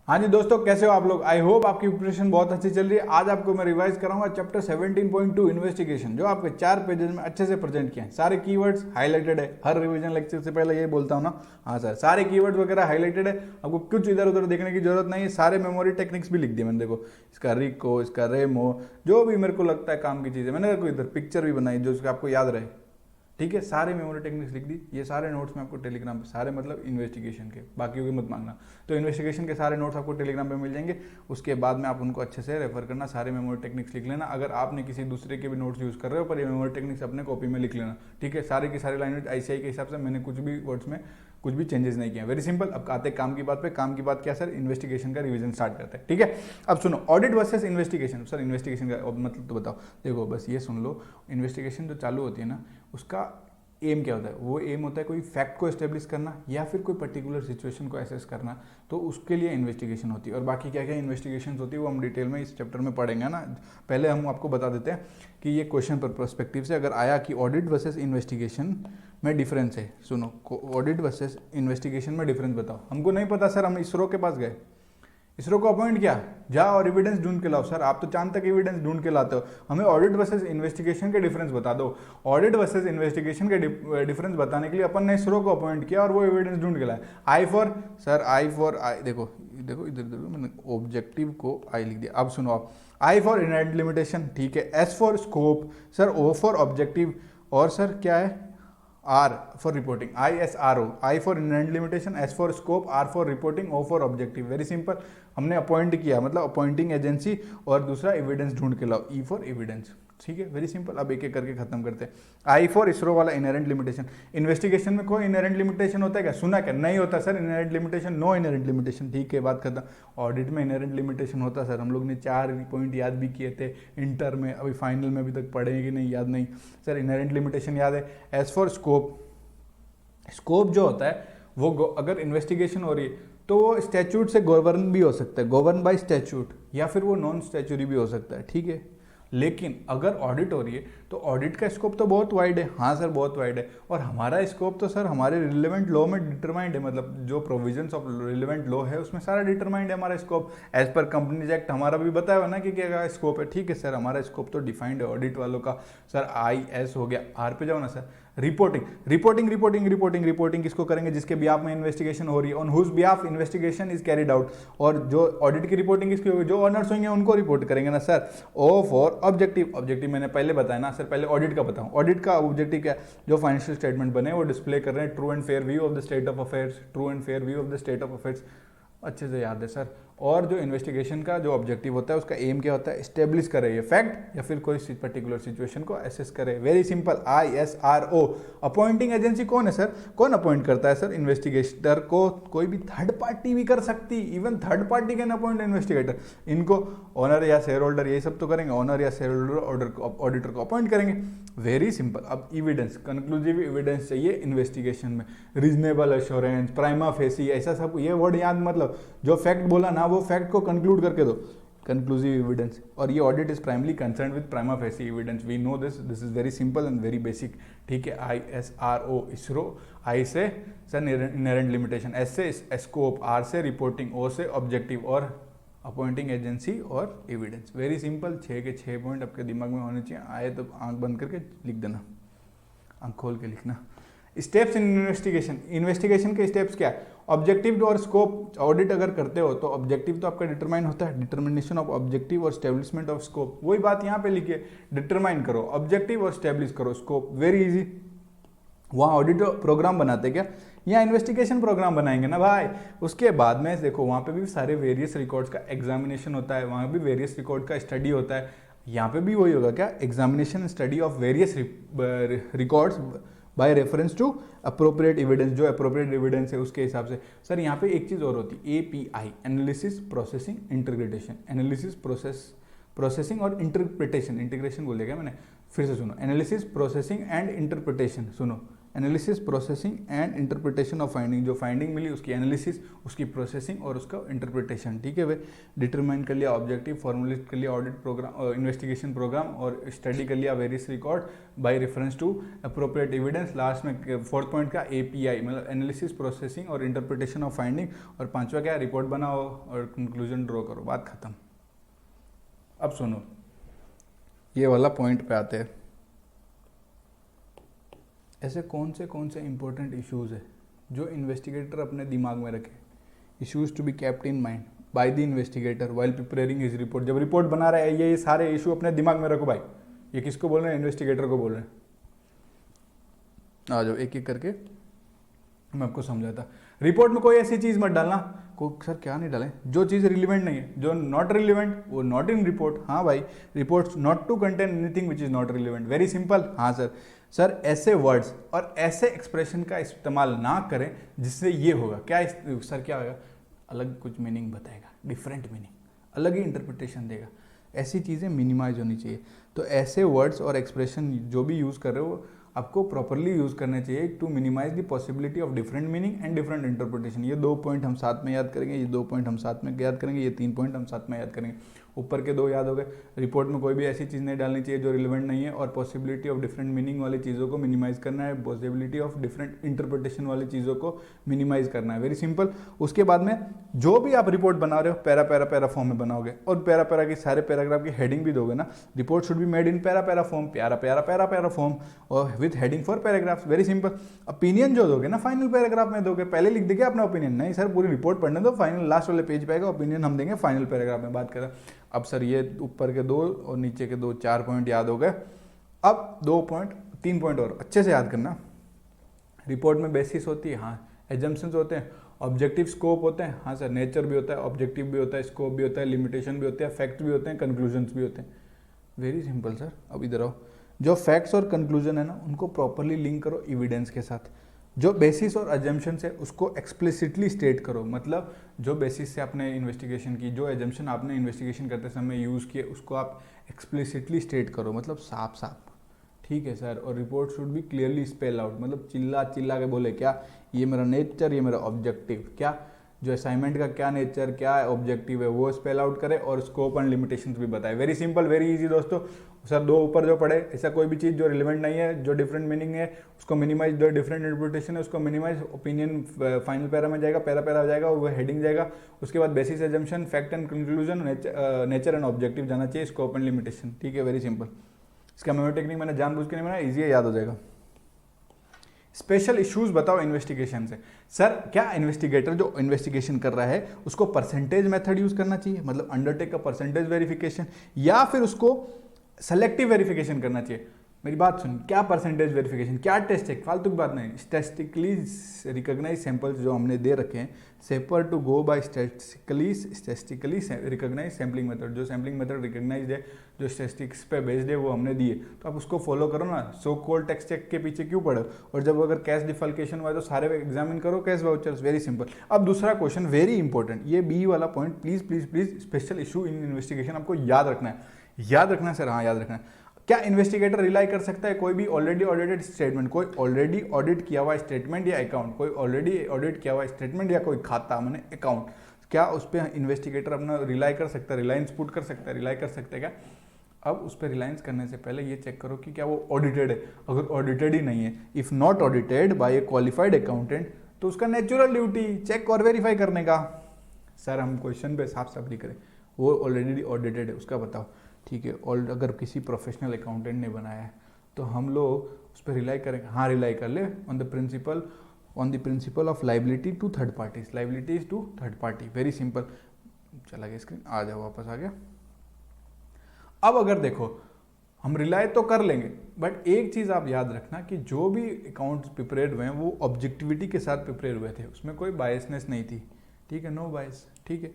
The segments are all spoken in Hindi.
हाँ जी दोस्तों, कैसे हो आप लोग। आई होप आपकी प्रिपरेशन बहुत अच्छी चल रही है। आज आपको मैं रिवाइज कराऊंगा चैप्टर 17.2 इन्वेस्टिगेशन, जो आपके 4 पेजेस में अच्छे से प्रेजेंट किए हैं। सारे कीवर्ड्स हाईलाइटेड है। हर रिवीजन लेक्चर से पहले ये बोलता हूँ ना, हाँ सर, सारे कीवर्ड वगैरह हाईलाइटेड है। आपको कुछ इधर उधर देखने की जरूरत नहीं है। सारे मेमोरी टेक्निक्स भी लिख दिए मैंने। देखो, इसका रिको, इसका रेमो, जो भी मेरे को लगता है काम की चीज़ है, मैंने कोई इधर पिक्चर भी बनाई जो उसका आपको याद रहे। ठीक है, सारे मेमोरी टेक्निक्स लिख दी। ये सारे नोट्स मैं आपको टेलीग्राम पे, सारे मतलब इन्वेस्टिगेशन के, बाकी की मत मांगना। तो इन्वेस्टिगेशन के सारे नोट्स आपको टेलीग्राम पे मिल जाएंगे। उसके बाद में आप उनको अच्छे से रेफर करना, सारे मेमोरी टेक्निक्स लिख लेना। अगर आपने किसी दूसरे के भी नोट्स यूज़ कर रहे हो, पर ये मेमोरी टेक्निक्स अपने कॉपी में लिख लेना। ठीक है, सारे की सारी लैंग्वेज आईसीआई के हिसाब से, मैंने कुछ भी वर्ड्स में कुछ भी चेंजेस नहीं किया। Very simple. अब आते काम की बात पे। काम की बात क्या सर, इन्वेस्टिगेशन का रिवीजन स्टार्ट करते हैं। ठीक है, अब सुनो, audit versus investigation. Sir investigation का मतलब तो बताओ। देखो बस ये सुन लो, इन्वेस्टिगेशन जो चालू होती है ना, उसका एम क्या होता है। वो एम होता है कोई फैक्ट को एस्टेब्लिश करना या फिर कोई पर्टिकुलर सिचुएशन को एसेस करना। तो उसके लिए इन्वेस्टिगेशन होती है। और बाकी क्या क्या इन्वेस्टिगेशन होती है वो हम डिटेल में इस चैप्टर में पढ़ेंगे ना। पहले हम आपको बता देते हैं कि ये क्वेश्चन पर पर्सपेक्टिव से अगर आया कि ऑडिट वर्सेस इन्वेस्टिगेशन में डिफरेंस है। सुनो, ऑडिट वर्सेस इन्वेस्टिगेशन में डिफरेंस बताओ। हमको नहीं पता सर, हम इसरो के पास गए, इसरो को अपॉइंट किया, जाओ और एविडेंस ढूंढ के लाओ। सर आप तो चांद तक एविडेंस ढूंढ के लाते हो, हमें ऑडिट वर्सेस इन्वेस्टिगेशन के डिफरेंस बता दो। ऑडिट वर्सेस इन्वेस्टिगेशन के डिफरेंस बताने के लिए अपन ने इसरो को अपॉइंट किया और वो एविडेंस ढूंढ के लाया। Eye for sir, eye for eye, देखो देखो इधर इधर मैंने ऑब्जेक्टिव को आई लिख दिया। अब सुनो आप, आई फॉर इनहेरेंट लिमिटेशन, ठीक है। S for scope, sir O for objective, और सर क्या है, R for reporting, ISRO, I for inherent limitation, S for scope, R for reporting, O for objective। Very simple. हमने अपॉइंट किया मतलब अपॉइंटिंग एजेंसी, और दूसरा एविडेंस ढूंढ के लाओ, E फॉर एविडेंस। ठीक है, वेरी सिंपल। अब एक एक करके खत्म करते हैं। आई फॉर इसरो वाला इनहेरेंट लिमिटेशन। इन्वेस्टिगेशन में कोई इनहेरेंट लिमिटेशन होता है क्या? सुना क्या? नहीं होता sir inherent limitation, no inherent limitation. ठीक है, बात खत्म। ऑडिट में इनहेरेंट लिमिटेशन होता सर, हम लोग ने 4 पॉइंट याद भी किए थे इंटर में, अभी फाइनल में अभी तक पढ़े कि नहीं याद नहीं। सर इनहेरेंट लिमिटेशन याद है। एज फॉर स्कोप, स्कोप जो होता है वो अगर इन्वेस्टिगेशन हो रही है तो वो स्टैच्यूट से गवर्न भी हो सकता है, गवर्न बाय स्टैच्यूट, या फिर वो नॉन स्टैच्यूरी भी हो सकता है। ठीक है, लेकिन अगर ऑडिट हो रही है तो ऑडिट का स्कोप तो बहुत वाइड है। हाँ सर बहुत वाइड है। और हमारा स्कोप तो सर हमारे रिलेवेंट लॉ में डिटरमाइंड है, मतलब जो प्रोविजंस ऑफ रिलेवेंट लॉ है उसमें सारा डिटरमाइंड है हमारा scope. As per companies act हमारा भी बताया हुआ ना कि क्या स्कोप है। ठीक है सर, हमारा स्कोप तो डिफाइंड है ऑडिट वालों का। सर IS हो गया। आर पे जाओ ना sir, reporting reporting reporting reporting reporting किसको करेंगे? जिसके बिहाफ में इन्वेस्टिगेशन हो रही है, on whose behalf investigation is carried out. और जो ऑडिट की रिपोर्टिंग किसकी होगी? जो ऑनर्स होंगे उनको रिपोर्ट करेंगे ना sir. O for objective, objective मैंने पहले बताया ना सर, पहले ऑडिट का बताऊं। ऑडिट का ऑब्जेक्टिव क्या? जो फाइनेंशियल स्टेटमेंट बने वो डिस्प्ले कर रहे हैं true and fair view of the state of affairs, true and fair view of the state of affairs. अच्छे से याद है सर। और जो इन्वेस्टिगेशन का जो ऑब्जेक्टिव होता है उसका एम क्या होता है? एस्टेब्लिश करे ये फैक्ट या फिर कोई पर्टिकुलर सिचुएशन को एसेस करे। Very simple, ISRO। Appointing agency कौन है सर? कौन अपॉइंट करता है सर? इन्वेस्टिगेटर को कोई भी थर्ड पार्टी भी कर सकती, even third party can appoint investigator. इनको ऑनर या शेयर होल्डर यही सब तो करेंगे, ऑनर या शेयर होल्डर ऑडिटर को अपॉइंट करेंगे। Very simple. अब एविडेंस, कंक्लूसिव एविडेंस चाहिए इन्वेस्टिगेशन में, रीजनेबल एश्योरेंस, प्राइमा फेसी, ऐसा सब ये वर्ड याद, मतलब जो फैक्ट बोला ना वो फैक्ट को कंक्लूड करके दो, कंक्लूसिव एविडेंस। और ये audit is primarily concern with prima facie evidence. We know this is very simple and very basic. ठीक है, ISRO इसरो, आई से सर इनहेरेंट लिमिटेशन, एस से स्कोप, आर से रिपोर्टिंग, ओ से ऑब्जेक्टिव, और अपॉइंटिंग एजेंसी और एविडेंस। Very simple. 6 के 6 पॉइंट आपके दिमाग में होने चाहिए। आए तो आंख बंद करके लिख देना, आंख खोल के लिखना। स्टेप्स इन इन्वेस्टिगेशन, इन्वेस्टिगेशन के स्टेप्स क्या है? ऑब्जेक्टिव और स्कोप। ऑडिट अगर करते हो तो ऑब्जेक्टिव तो आपका डिटरमाइन होता है, डिटर्मिनेशन ऑफ ऑब्जेक्टिव और स्टेब्लिशमेंट ऑफ स्कोप। वही बात यहाँ पे लिखिए, डिटरमाइन करो ऑब्जेक्टिव और स्टेब्लिश करो स्कोप। Very easy. वहाँ ऑडिट प्रोग्राम बनाते क्या? यहाँ इन्वेस्टिगेशन प्रोग्राम बनाएंगे ना भाई। उसके बाद में देखो वहाँ पे भी सारे वेरियस रिकॉर्ड्स का एग्जामिनेशन होता है, वहाँ भी वेरियस रिकॉर्ड का स्टडी होता है। यहाँ पे भी वही होगा क्या? Examination study of various records by reference to appropriate evidence. जो अप्रोप्रिएट एविडेंस है उसके हिसाब से। सर यहाँ पे एक चीज़ और होती है, API, analysis processing integration. Analysis processing और इंटरप्रिटेशन, इंटीग्रेशन बोलेगा मैंने, फिर से सुनो, एनालिसिस प्रोसेसिंग एंड इंटरप्रिटेशन। सुनो, analysis, processing and interpretation of finding, जो फाइंडिंग मिली उसकी एनालिसिस, उसकी प्रोसेसिंग और उसका इंटरप्रिटेशन, ठीक है भाई। डिटरमाइन कर लिया ऑब्जेक्टिव, फॉर्मुलेट कर लिया ऑडिट प्रोग्राम, इन्वेस्टिगेशन प्रोग्राम, और स्टडी कर लिया various record by reference to appropriate evidence. Last में फोर्थ पॉइंट का API, मतलब एनालिसिस, प्रोसेसिंग और इंटरप्रिटेशन ऑफ फाइंडिंग, और पांचवा क्या, रिपोर्ट बनाओ और कंक्लूजन ड्रॉ करो, बात खत्म। अब सुनो, ये वाला पॉइंट पे आते हैं, ऐसे कौन से इंपॉर्टेंट इश्यूज है जो इन्वेस्टिगेटर अपने दिमाग में रखे। Issues to be kept in mind by the investigator while preparing his report. जब रिपोर्ट बना रहा है ये सारे इशू अपने दिमाग में रखो भाई। ये किसको बोल रहे हैं, इन्वेस्टिगेटर को बोल रहे हैं। आ जाओ एक एक करके मैं आपको समझाता। रिपोर्ट में कोई ऐसी चीज मत डालना, को सर क्या नहीं डालें, जो चीज़ रिलीवेंट नहीं है, जो नॉट रिलीवेंट वो नॉट इन रिपोर्ट। हाँ भाई, report not to contain anything which is not relevant, very simple. हाँ सर ऐसे वर्ड्स और ऐसे एक्सप्रेशन का इस्तेमाल ना करें जिससे ये होगा क्या, सर क्या होगा, अलग कुछ मीनिंग बताएगा, डिफरेंट मीनिंग, अलग ही इंटरप्रिटेशन देगा। ऐसी चीज़ें मिनिमाइज होनी चाहिए। तो ऐसे वर्ड्स और एक्सप्रेशन जो भी यूज़ कर रहे हो आपको प्रॉपरली यूज़ करना चाहिए to minimize the possibility of different meaning and different interpretation. ये 2 पॉइंट हम साथ में याद करेंगे, ये 2 पॉइंट हम साथ में याद करेंगे, ये 3 पॉइंट हम साथ में याद करेंगे। ऊपर के 2 याद हो गए। रिपोर्ट में कोई भी ऐसी चीज़ नहीं डालनी चाहिए जो रिलेवेंट नहीं है, और पॉसिबिलिटी ऑफ डिफरेंट मीनिंग वाली चीज़ों को मिनिमाइज करना है, पॉसिबिलिटी ऑफ डिफरेंट इंटरप्रिटेशन वाली चीज़ों को मिनिमाइज करना है, वेरी सिंपल। उसके बाद में जो भी आप रिपोर्ट बना रहे हो पैरा फॉर्म में बनाओगे, और पैरा की सारे पैराग्राफ की हेडिंग भी दोगे ना। Report should be made in para form, para form और with heading for paragraphs, very simple. Opinion जो दोगे ना फाइनल पैराग्राफ में दोगे, पहले लिख देंगे अपना ओपिनियन, नहीं सर पूरी रिपोर्ट पढ़ने दो, फाइनल लास्ट वाले पेज पे आएगा ओपिनियन हम देंगे फाइनल पैराग्राफ में, बात करें। अब सर ये ऊपर के 2 और नीचे के 2 4 पॉइंट याद हो गए। अब 3 पॉइंट और अच्छे से याद करना। रिपोर्ट में बेसिस होती है, हाँ, एजम्पशंस होते हैं, ऑब्जेक्टिव स्कोप होते हैं, हाँ सर, नेचर भी होता है, ऑब्जेक्टिव भी होता है, स्कोप भी होता है, लिमिटेशन भी होते हैं, फैक्ट भी होते हैं, कंक्लूजन्स भी होते हैं, वेरी सिंपल सर। अब इधर आओ, जो फैक्ट्स और कंक्लूजन है ना उनको प्रॉपरली लिंक करो एविडेंस के साथ। जो बेसिस और अजम्पशन है उसको एक्सप्लिसिटली स्टेट करो, मतलब जो बेसिस से आपने इन्वेस्टिगेशन की, जो एजम्पशन आपने इन्वेस्टिगेशन करते समय यूज़ किए उसको आप एक्सप्लिसिटली स्टेट करो, मतलब साफ साफ, ठीक है सर। और report should be clearly spell out, मतलब चिल्ला के बोले क्या ये मेरा नेचर, ये मेरा ऑब्जेक्टिव, क्या जो असाइनमेंट का क्या नेचर क्या ऑब्जेक्टिव है वो स्पेल आउट करे, और स्कोप एंड लिमिटेशंस भी बताए, वेरी सिंपल वेरी इजी दोस्तों। सर 2 ऊपर जो पढ़े, ऐसा कोई भी चीज़ जो रिलेवेंट नहीं है, जो डिफरेंट मीनिंग है उसको मिनिमाइज, जो डिफरेंट इंटरप्रिटेशन है उसको मिनिमाइज, ओपिनियन फाइनल पैरा में जाएगा, पैरा हो जाएगा, वो हेडिंग जाएगा। उसके बाद basis, assumption, fact and conclusion, nature and objective जाना चाहिए, स्कोप एंड लिमिटेशन, ठीक है, वेरी सिंपल। इसका मेमोरी टेक्निक मैंने जानबूझ के नहीं बनाया, ईजी है, याद हो जाएगा। स्पेशल इश्यूज बताओ इन्वेस्टिगेशन से। सर क्या इन्वेस्टिगेटर जो इन्वेस्टिगेशन कर रहा है उसको परसेंटेज मेथड यूज करना चाहिए, मतलब अंडरटेक का परसेंटेज वेरिफिकेशन, या फिर उसको सेलेक्टिव वेरिफिकेशन करना चाहिए। मेरी बात सुन, क्या परसेंटेज वेरिफिकेशन, क्या टेस्ट है, फालतू की बात नहीं। स्टैटिस्टिकली रिकॉग्नाइज सैंपल्स जो हमने दे रखे हैं, safer to go by statistically recognise sampling method, जो सैम्पलिंग मेथड रिकॉग्नाइज है, जो स्टैटिस्टिक्स पे बेस्ड है वो हमने दिए, तो आप उसको फॉलो करो ना। सो कॉल्ड टेक्स्ट चेक के पीछे क्यों पड़ो, और जब अगर कैश डिफल्केशन हुआ तो सारे एग्जामिन करो कैश वाउचर्स, वेरी सिंपल। अब दूसरा क्वेश्चन वेरी इंपॉर्टेंट, ये बी वाला point please special issue in investigation आपको याद रखना है सर, हाँ याद रखना है। क्या इन्वेस्टिगेटर रिलाई कर सकता है कोई भी ऑलरेडी ऑडिटेड स्टेटमेंट, कोई ऑलरेडी ऑडिट किया हुआ स्टेटमेंट या अकाउंट, कोई ऑलरेडी ऑडिट किया हुआ स्टेटमेंट या कोई खाता मैंने अकाउंट, क्या उस पर इन्वेस्टिगेटर अपना रिलाई कर सकता है, रिलायंस पुट कर सकता है, रिलाई कर सकते हैं क्या? अब उस पर रिलायंस करने से पहले ये चेक करो कि क्या वो ऑडिटेड है। अगर ऑडिटेड ही नहीं है, if not audited bye A qualified accountant, तो उसका नेचुरल ड्यूटी चेक और वेरीफाई करने का। सर हम क्वेश्चन पे साफ साफ लिख रहे, वो ऑलरेडी ऑडिटेड है उसका बताओ, ठीक है। और अगर किसी प्रोफेशनल अकाउंटेंट ने बनाया है तो हम लोग उस पर रिलाई करेंगे, हाँ रिलाई कर ले on the principle of liability to third parties, liabilities to third party, very simple. चला गया स्क्रीन, आ जाओ वापस आ गया। अब अगर देखो हम रिलाई तो कर लेंगे, बट एक चीज आप याद रखना कि जो भी अकाउंट्स प्रिपेयर हुए हैं वो ऑब्जेक्टिविटी के साथ प्रिपेयर हुए थे, उसमें कोई बायसनेस नहीं थी, ठीक है, नो बायस, ठीक है।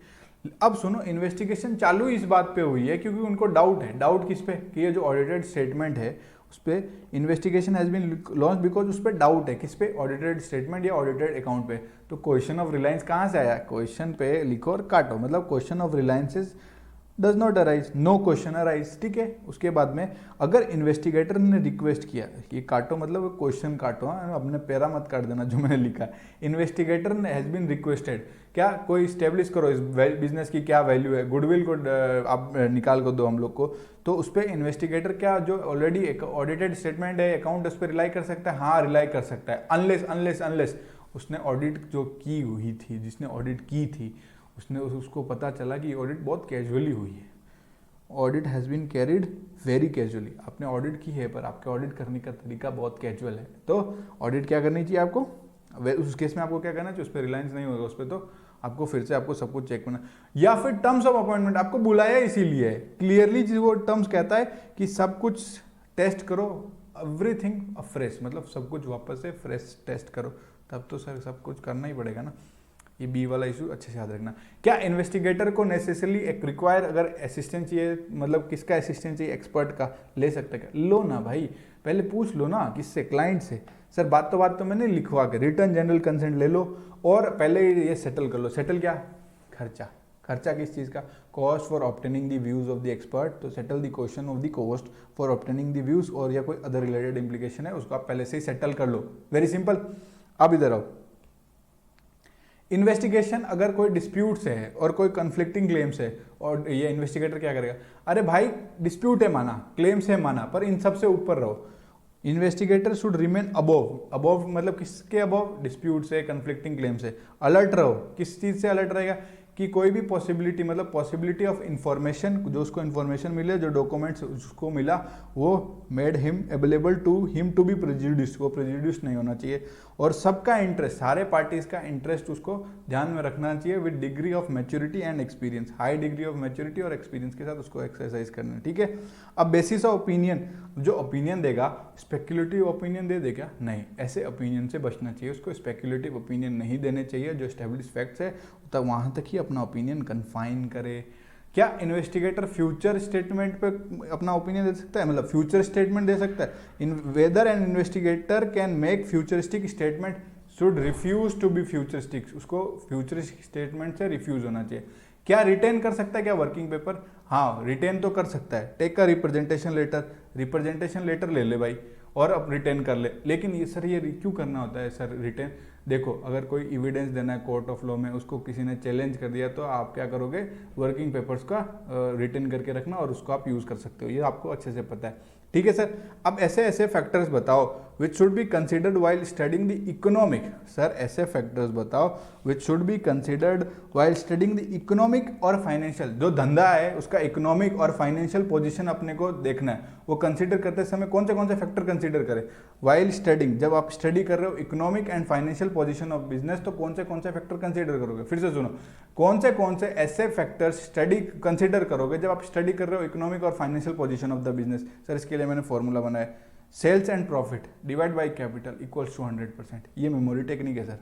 अब सुनो, इन्वेस्टिगेशन चालू इस बात पे हुई है क्योंकि उनको डाउट है, डाउट किस पे, कि ये जो ऑडिटेड स्टेटमेंट है उस पर investigation has been launch because उस पर डाउट है, किस पे, ऑडिटेड स्टेटमेंट या ऑडिटेड अकाउंट पे। तो क्वेश्चन ऑफ रिलायंस कहाँ से आया, क्वेश्चन पे लिखो और काटो, मतलब question of reliance does not arise, no question arise, ठीक है। उसके बाद में अगर इन्वेस्टिगेटर ने रिक्वेस्ट किया, ये काटो मतलब क्वेश्चन काटो, हाँ, अपने पैरा मत काट देना जो मैंने लिखा है। इन्वेस्टिगेटर ने हैज बीन रिक्वेस्टेड, क्या कोई स्टेब्लिश करो इस बिजनेस की क्या वैल्यू है, गुडविल को आप निकाल कर दो हम लोग को, तो उस पर इन्वेस्टिगेटर क्या जो ऑलरेडी एक ऑडिटेड स्टेटमेंट है अकाउंट, उस पर रिलाई कर सकता है, हाँ रिलाई कर सकता है, अनलेस उसने ऑडिट जो की हुई थी, जिसने ऑडिट की थी उसने उसको पता चला कि ऑडिट बहुत कैजुअली हुई है, audit has been carried very casually, आपने ऑडिट की है पर आपके ऑडिट करने का तरीका बहुत कैजुअल है, तो ऑडिट क्या करनी चाहिए आपको, उस केस में आपको क्या करना चाहिए, उस पर रिलायंस नहीं होगा, उस पर तो आपको फिर से आपको सब कुछ चेक करना, या फिर टर्म्स ऑफ अपॉइंटमेंट आपको बुलाया इसीलिए है, क्लियरली वो टर्म्स कहता है कि सब कुछ टेस्ट करो, एवरीथिंग अफ्रेश, मतलब सब कुछ वापस से फ्रेश टेस्ट करो, तब तो सर सब कुछ करना ही पड़ेगा ना। ये बी वाला इशू अच्छे से याद रखना। क्या इन्वेस्टिगेटर को नेसेसरली एक रिक्वायर अगर असिस्टेंट चाहिए, मतलब किसका असिस्टेंट चाहिए, एक्सपर्ट का ले सकते क्या, लो ना भाई, पहले पूछ लो ना किससे, क्लाइंट से, सर बात तो मैंने लिखवा के रिटर्न जनरल कंसेंट ले लो और पहले ये सेटल कर लो। सेटल क्या, खर्चा किस चीज़ का, cost for obtaining the views of the expert, तो settle the question of the cost for obtaining the views, और या कोई अदर रिलेटेड इंप्लीकेशन है उसको आप पहले से ही सेटल कर लो, वेरी सिंपल। अब इधर आओ, इन्वेस्टिगेशन अगर कोई डिस्प्यूट से है और कोई कन्फ्लिक्टिंग क्लेम्स है, और ये इन्वेस्टिगेटर क्या करेगा, अरे भाई डिस्प्यूट है माना, क्लेम्स है माना, पर इन सब से ऊपर रहो। इन्वेस्टिगेटर शुड रिमेन अबोव मतलब किसके अबोव, डिस्प्यूट से, कन्फ्लिक्टिंग क्लेम से अलर्ट रहो। किस चीज़ से अलर्ट रहेगा कि कोई भी पॉसिबिलिटी, मतलब पॉसिबिलिटी ऑफ इंफॉर्मेशन, जो उसको इन्फॉर्मेशन मिले, जो डॉक्यूमेंट्स उसको मिला वो made him available to him to be prejudiced, वो प्रेजुडिस्ड नहीं होना चाहिए, और सबका इंटरेस्ट, सारे पार्टीज का इंटरेस्ट उसको ध्यान में रखना चाहिए with degree of maturity and experience, high degree of maturity और एक्सपीरियंस के साथ उसको एक्सरसाइज करना है, ठीक है। अब बेसिस ऑफ ओपिनियन, जो ओपिनियन देगा स्पेक्युलेटिव ओपिनियन दे क्या, नहीं, ऐसे ओपिनियन से बचना चाहिए, उसको स्पेक्युलेटिव ओपिनियन नहीं देने चाहिए, जो एस्टेब्लिश फैक्ट्स है तब वहाँ तक ही अपना ओपिनियन कन्फाइन करे। क्या इन्वेस्टिगेटर फ्यूचर स्टेटमेंट पे अपना ओपिनियन दे सकता है, मतलब फ्यूचर स्टेटमेंट दे सकता है, in whether an investigator can make futuristic statement should refuse to be futuristic, उसको फ्यूचरिस्टिक स्टेटमेंट से रिफ्यूज होना चाहिए। क्या रिटेन कर सकता है क्या वर्किंग पेपर, हाँ रिटेन तो कर सकता है, टेक का रिप्रेजेंटेशन लेटर ले ले भाई और अब रिटेन कर ले, लेकिन ये सर ये क्यों करना होता है सर रिटेन, देखो अगर कोई एविडेंस देना है कोर्ट ऑफ लॉ में, उसको किसी ने चैलेंज कर दिया तो आप क्या करोगे, वर्किंग पेपर्स का रिटेन करके रखना और उसको आप यूज़ कर सकते हो, ये आपको अच्छे से पता है, ठीक है सर। अब ऐसे ऐसे फैक्टर्स बताओ which should be considered while studying the economic, sir ऐसे फैक्टर्स बताओ which should be considered while studying the economic और फाइनेंशियल, जो धंधा है उसका इकोनॉमिक और फाइनेंशियल पोजीशन अपने को देखना है, वो कंसिडर करते समय कौन से फैक्टर कंसिडर करें वाइल स्टडिंग, जब आप स्टडी कर रहे हो economic and financial position of business, तो कौन से फैक्टर कंसिडर करोगे, फिर से सुनो, कौन से ऐसे फैक्टर्स स्टडी कंसिडर करोगे जब आप स्टडी कर रहे हो इकोनॉमिक और financial position of the business. Sir इसके लिए मैंने फॉर्मूला बनाया, sales and profit divide by capital equals to 100%, ये मेमोरी टेक्निक है सर,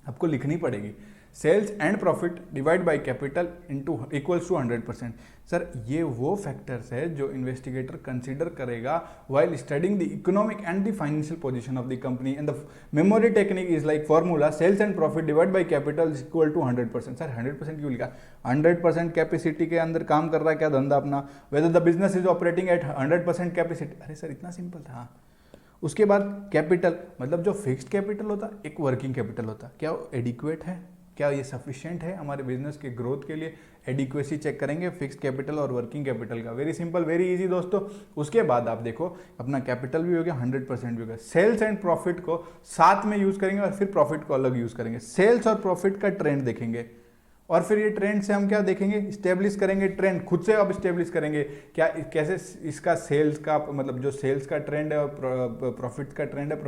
आपको लिखनी पड़ेगी, sales and profit divide by capital into equals to 100%। Sir ये वो फैक्टर्स है जो इन्वेस्टिगेटर कंसीडर करेगा while studying the economic and the financial position of the company, and the memory technique is like formula sales and profit divide by capital equal to 100%। Sir 100% क्यों लिखा, 100% कैपेसिटी के अंदर काम कर रहा है क्या धंधा अपना, whether the business is operating eight 100% capacity, अरे सर इतना सिंपल था। हाँ, उसके बाद कैपिटल, मतलब जो फिक्स्ड कैपिटल होता, एक वर्किंग कैपिटल होता, क्या वो एडिक्वेट है, क्या ये सफिशिएंट है हमारे बिजनेस के ग्रोथ के लिए, एडिक्वेसी चेक करेंगे फिक्स्ड कैपिटल और वर्किंग कैपिटल का, वेरी सिंपल वेरी इजी दोस्तों। उसके बाद आप देखो अपना कैपिटल भी हो गया, 100% भी हो गया, सेल्स एंड प्रॉफिट को साथ में यूज करेंगे और फिर प्रॉफिट को अलग यूज करेंगे, सेल्स और प्रॉफिट का ट्रेंड देखेंगे, और फिर ये ट्रेंड से हम क्या देखेंगे, स्टेब्लिश करेंगे ट्रेंड, खुद से अब स्टेब्लिश करेंगे क्या कैसे इसका सेल्स का, मतलब जो सेल्स का ट्रेंड है और प्रॉफिट का ट्रेंड है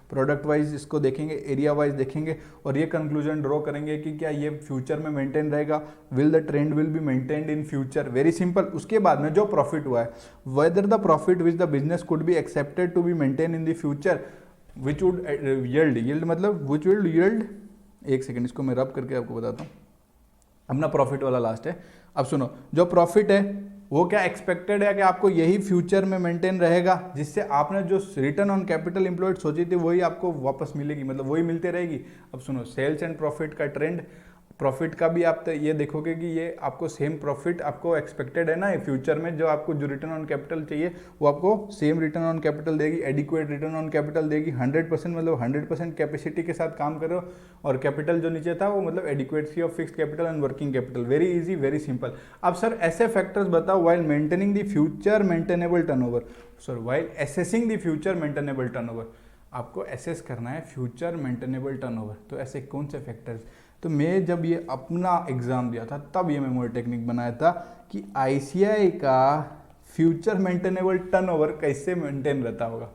प्रोडक्ट वाइज इसको देखेंगे, एरिया वाइज देखेंगे, और ये कंक्लूजन ड्रॉ करेंगे कि क्या ये फ्यूचर में मेंटेन रहेगा, will the trend will be maintained in future, very simple. उसके बाद में जो प्रॉफिट हुआ है, whether the profit which the business could be accepted to be maintain in the future which would yield मतलब विच विल यील्ड, एक सेकेंड इसको मैं रब करके आपको बताता हूँ, अपना प्रॉफिट वाला लास्ट है। अब सुनो, जो प्रॉफिट है वो क्या एक्सपेक्टेड है कि आपको यही फ्यूचर में मेंटेन रहेगा, जिससे आपने जो रिटर्न ऑन कैपिटल एम्प्लॉयड सोची थी वही आपको वापस मिलेगी, मतलब वही मिलते रहेगी। अब सुनो, सेल्स एंड प्रॉफिट का ट्रेंड प्रॉफिट का भी आप ये देखोगे कि ये आपको सेम प्रॉफिट आपको एक्सपेक्टेड है ना फ्यूचर में, जो आपको जो रिटर्न ऑन कैपिटल चाहिए वो आपको सेम रिटर्न ऑन कैपिटल देगी, एडिक्वेट रिटर्न ऑन कैपिटल देगी, 100% मतलब 100% कैपेसिटी के साथ काम करो, और कैपिटल जो नीचे था वो मतलब adequacy of fixed capital and working capital. Very easy, very simple. अब सर ऐसे फैक्टर्स बताओ while maintaining the future maintainable turnover, sir while assessing the future maintainable turnover, आपको एसेस करना है फ्यूचर मेंटेनेबल टर्नओवर, तो ऐसे कौन से फैक्टर्स। तो मैं जब ये अपना एग्जाम दिया था तब ये मेमोरी टेक्निक बनाया था कि आईसीआई का फ्यूचर मेंटेनेबल टर्नओवर कैसे मेंटेन रहता होगा,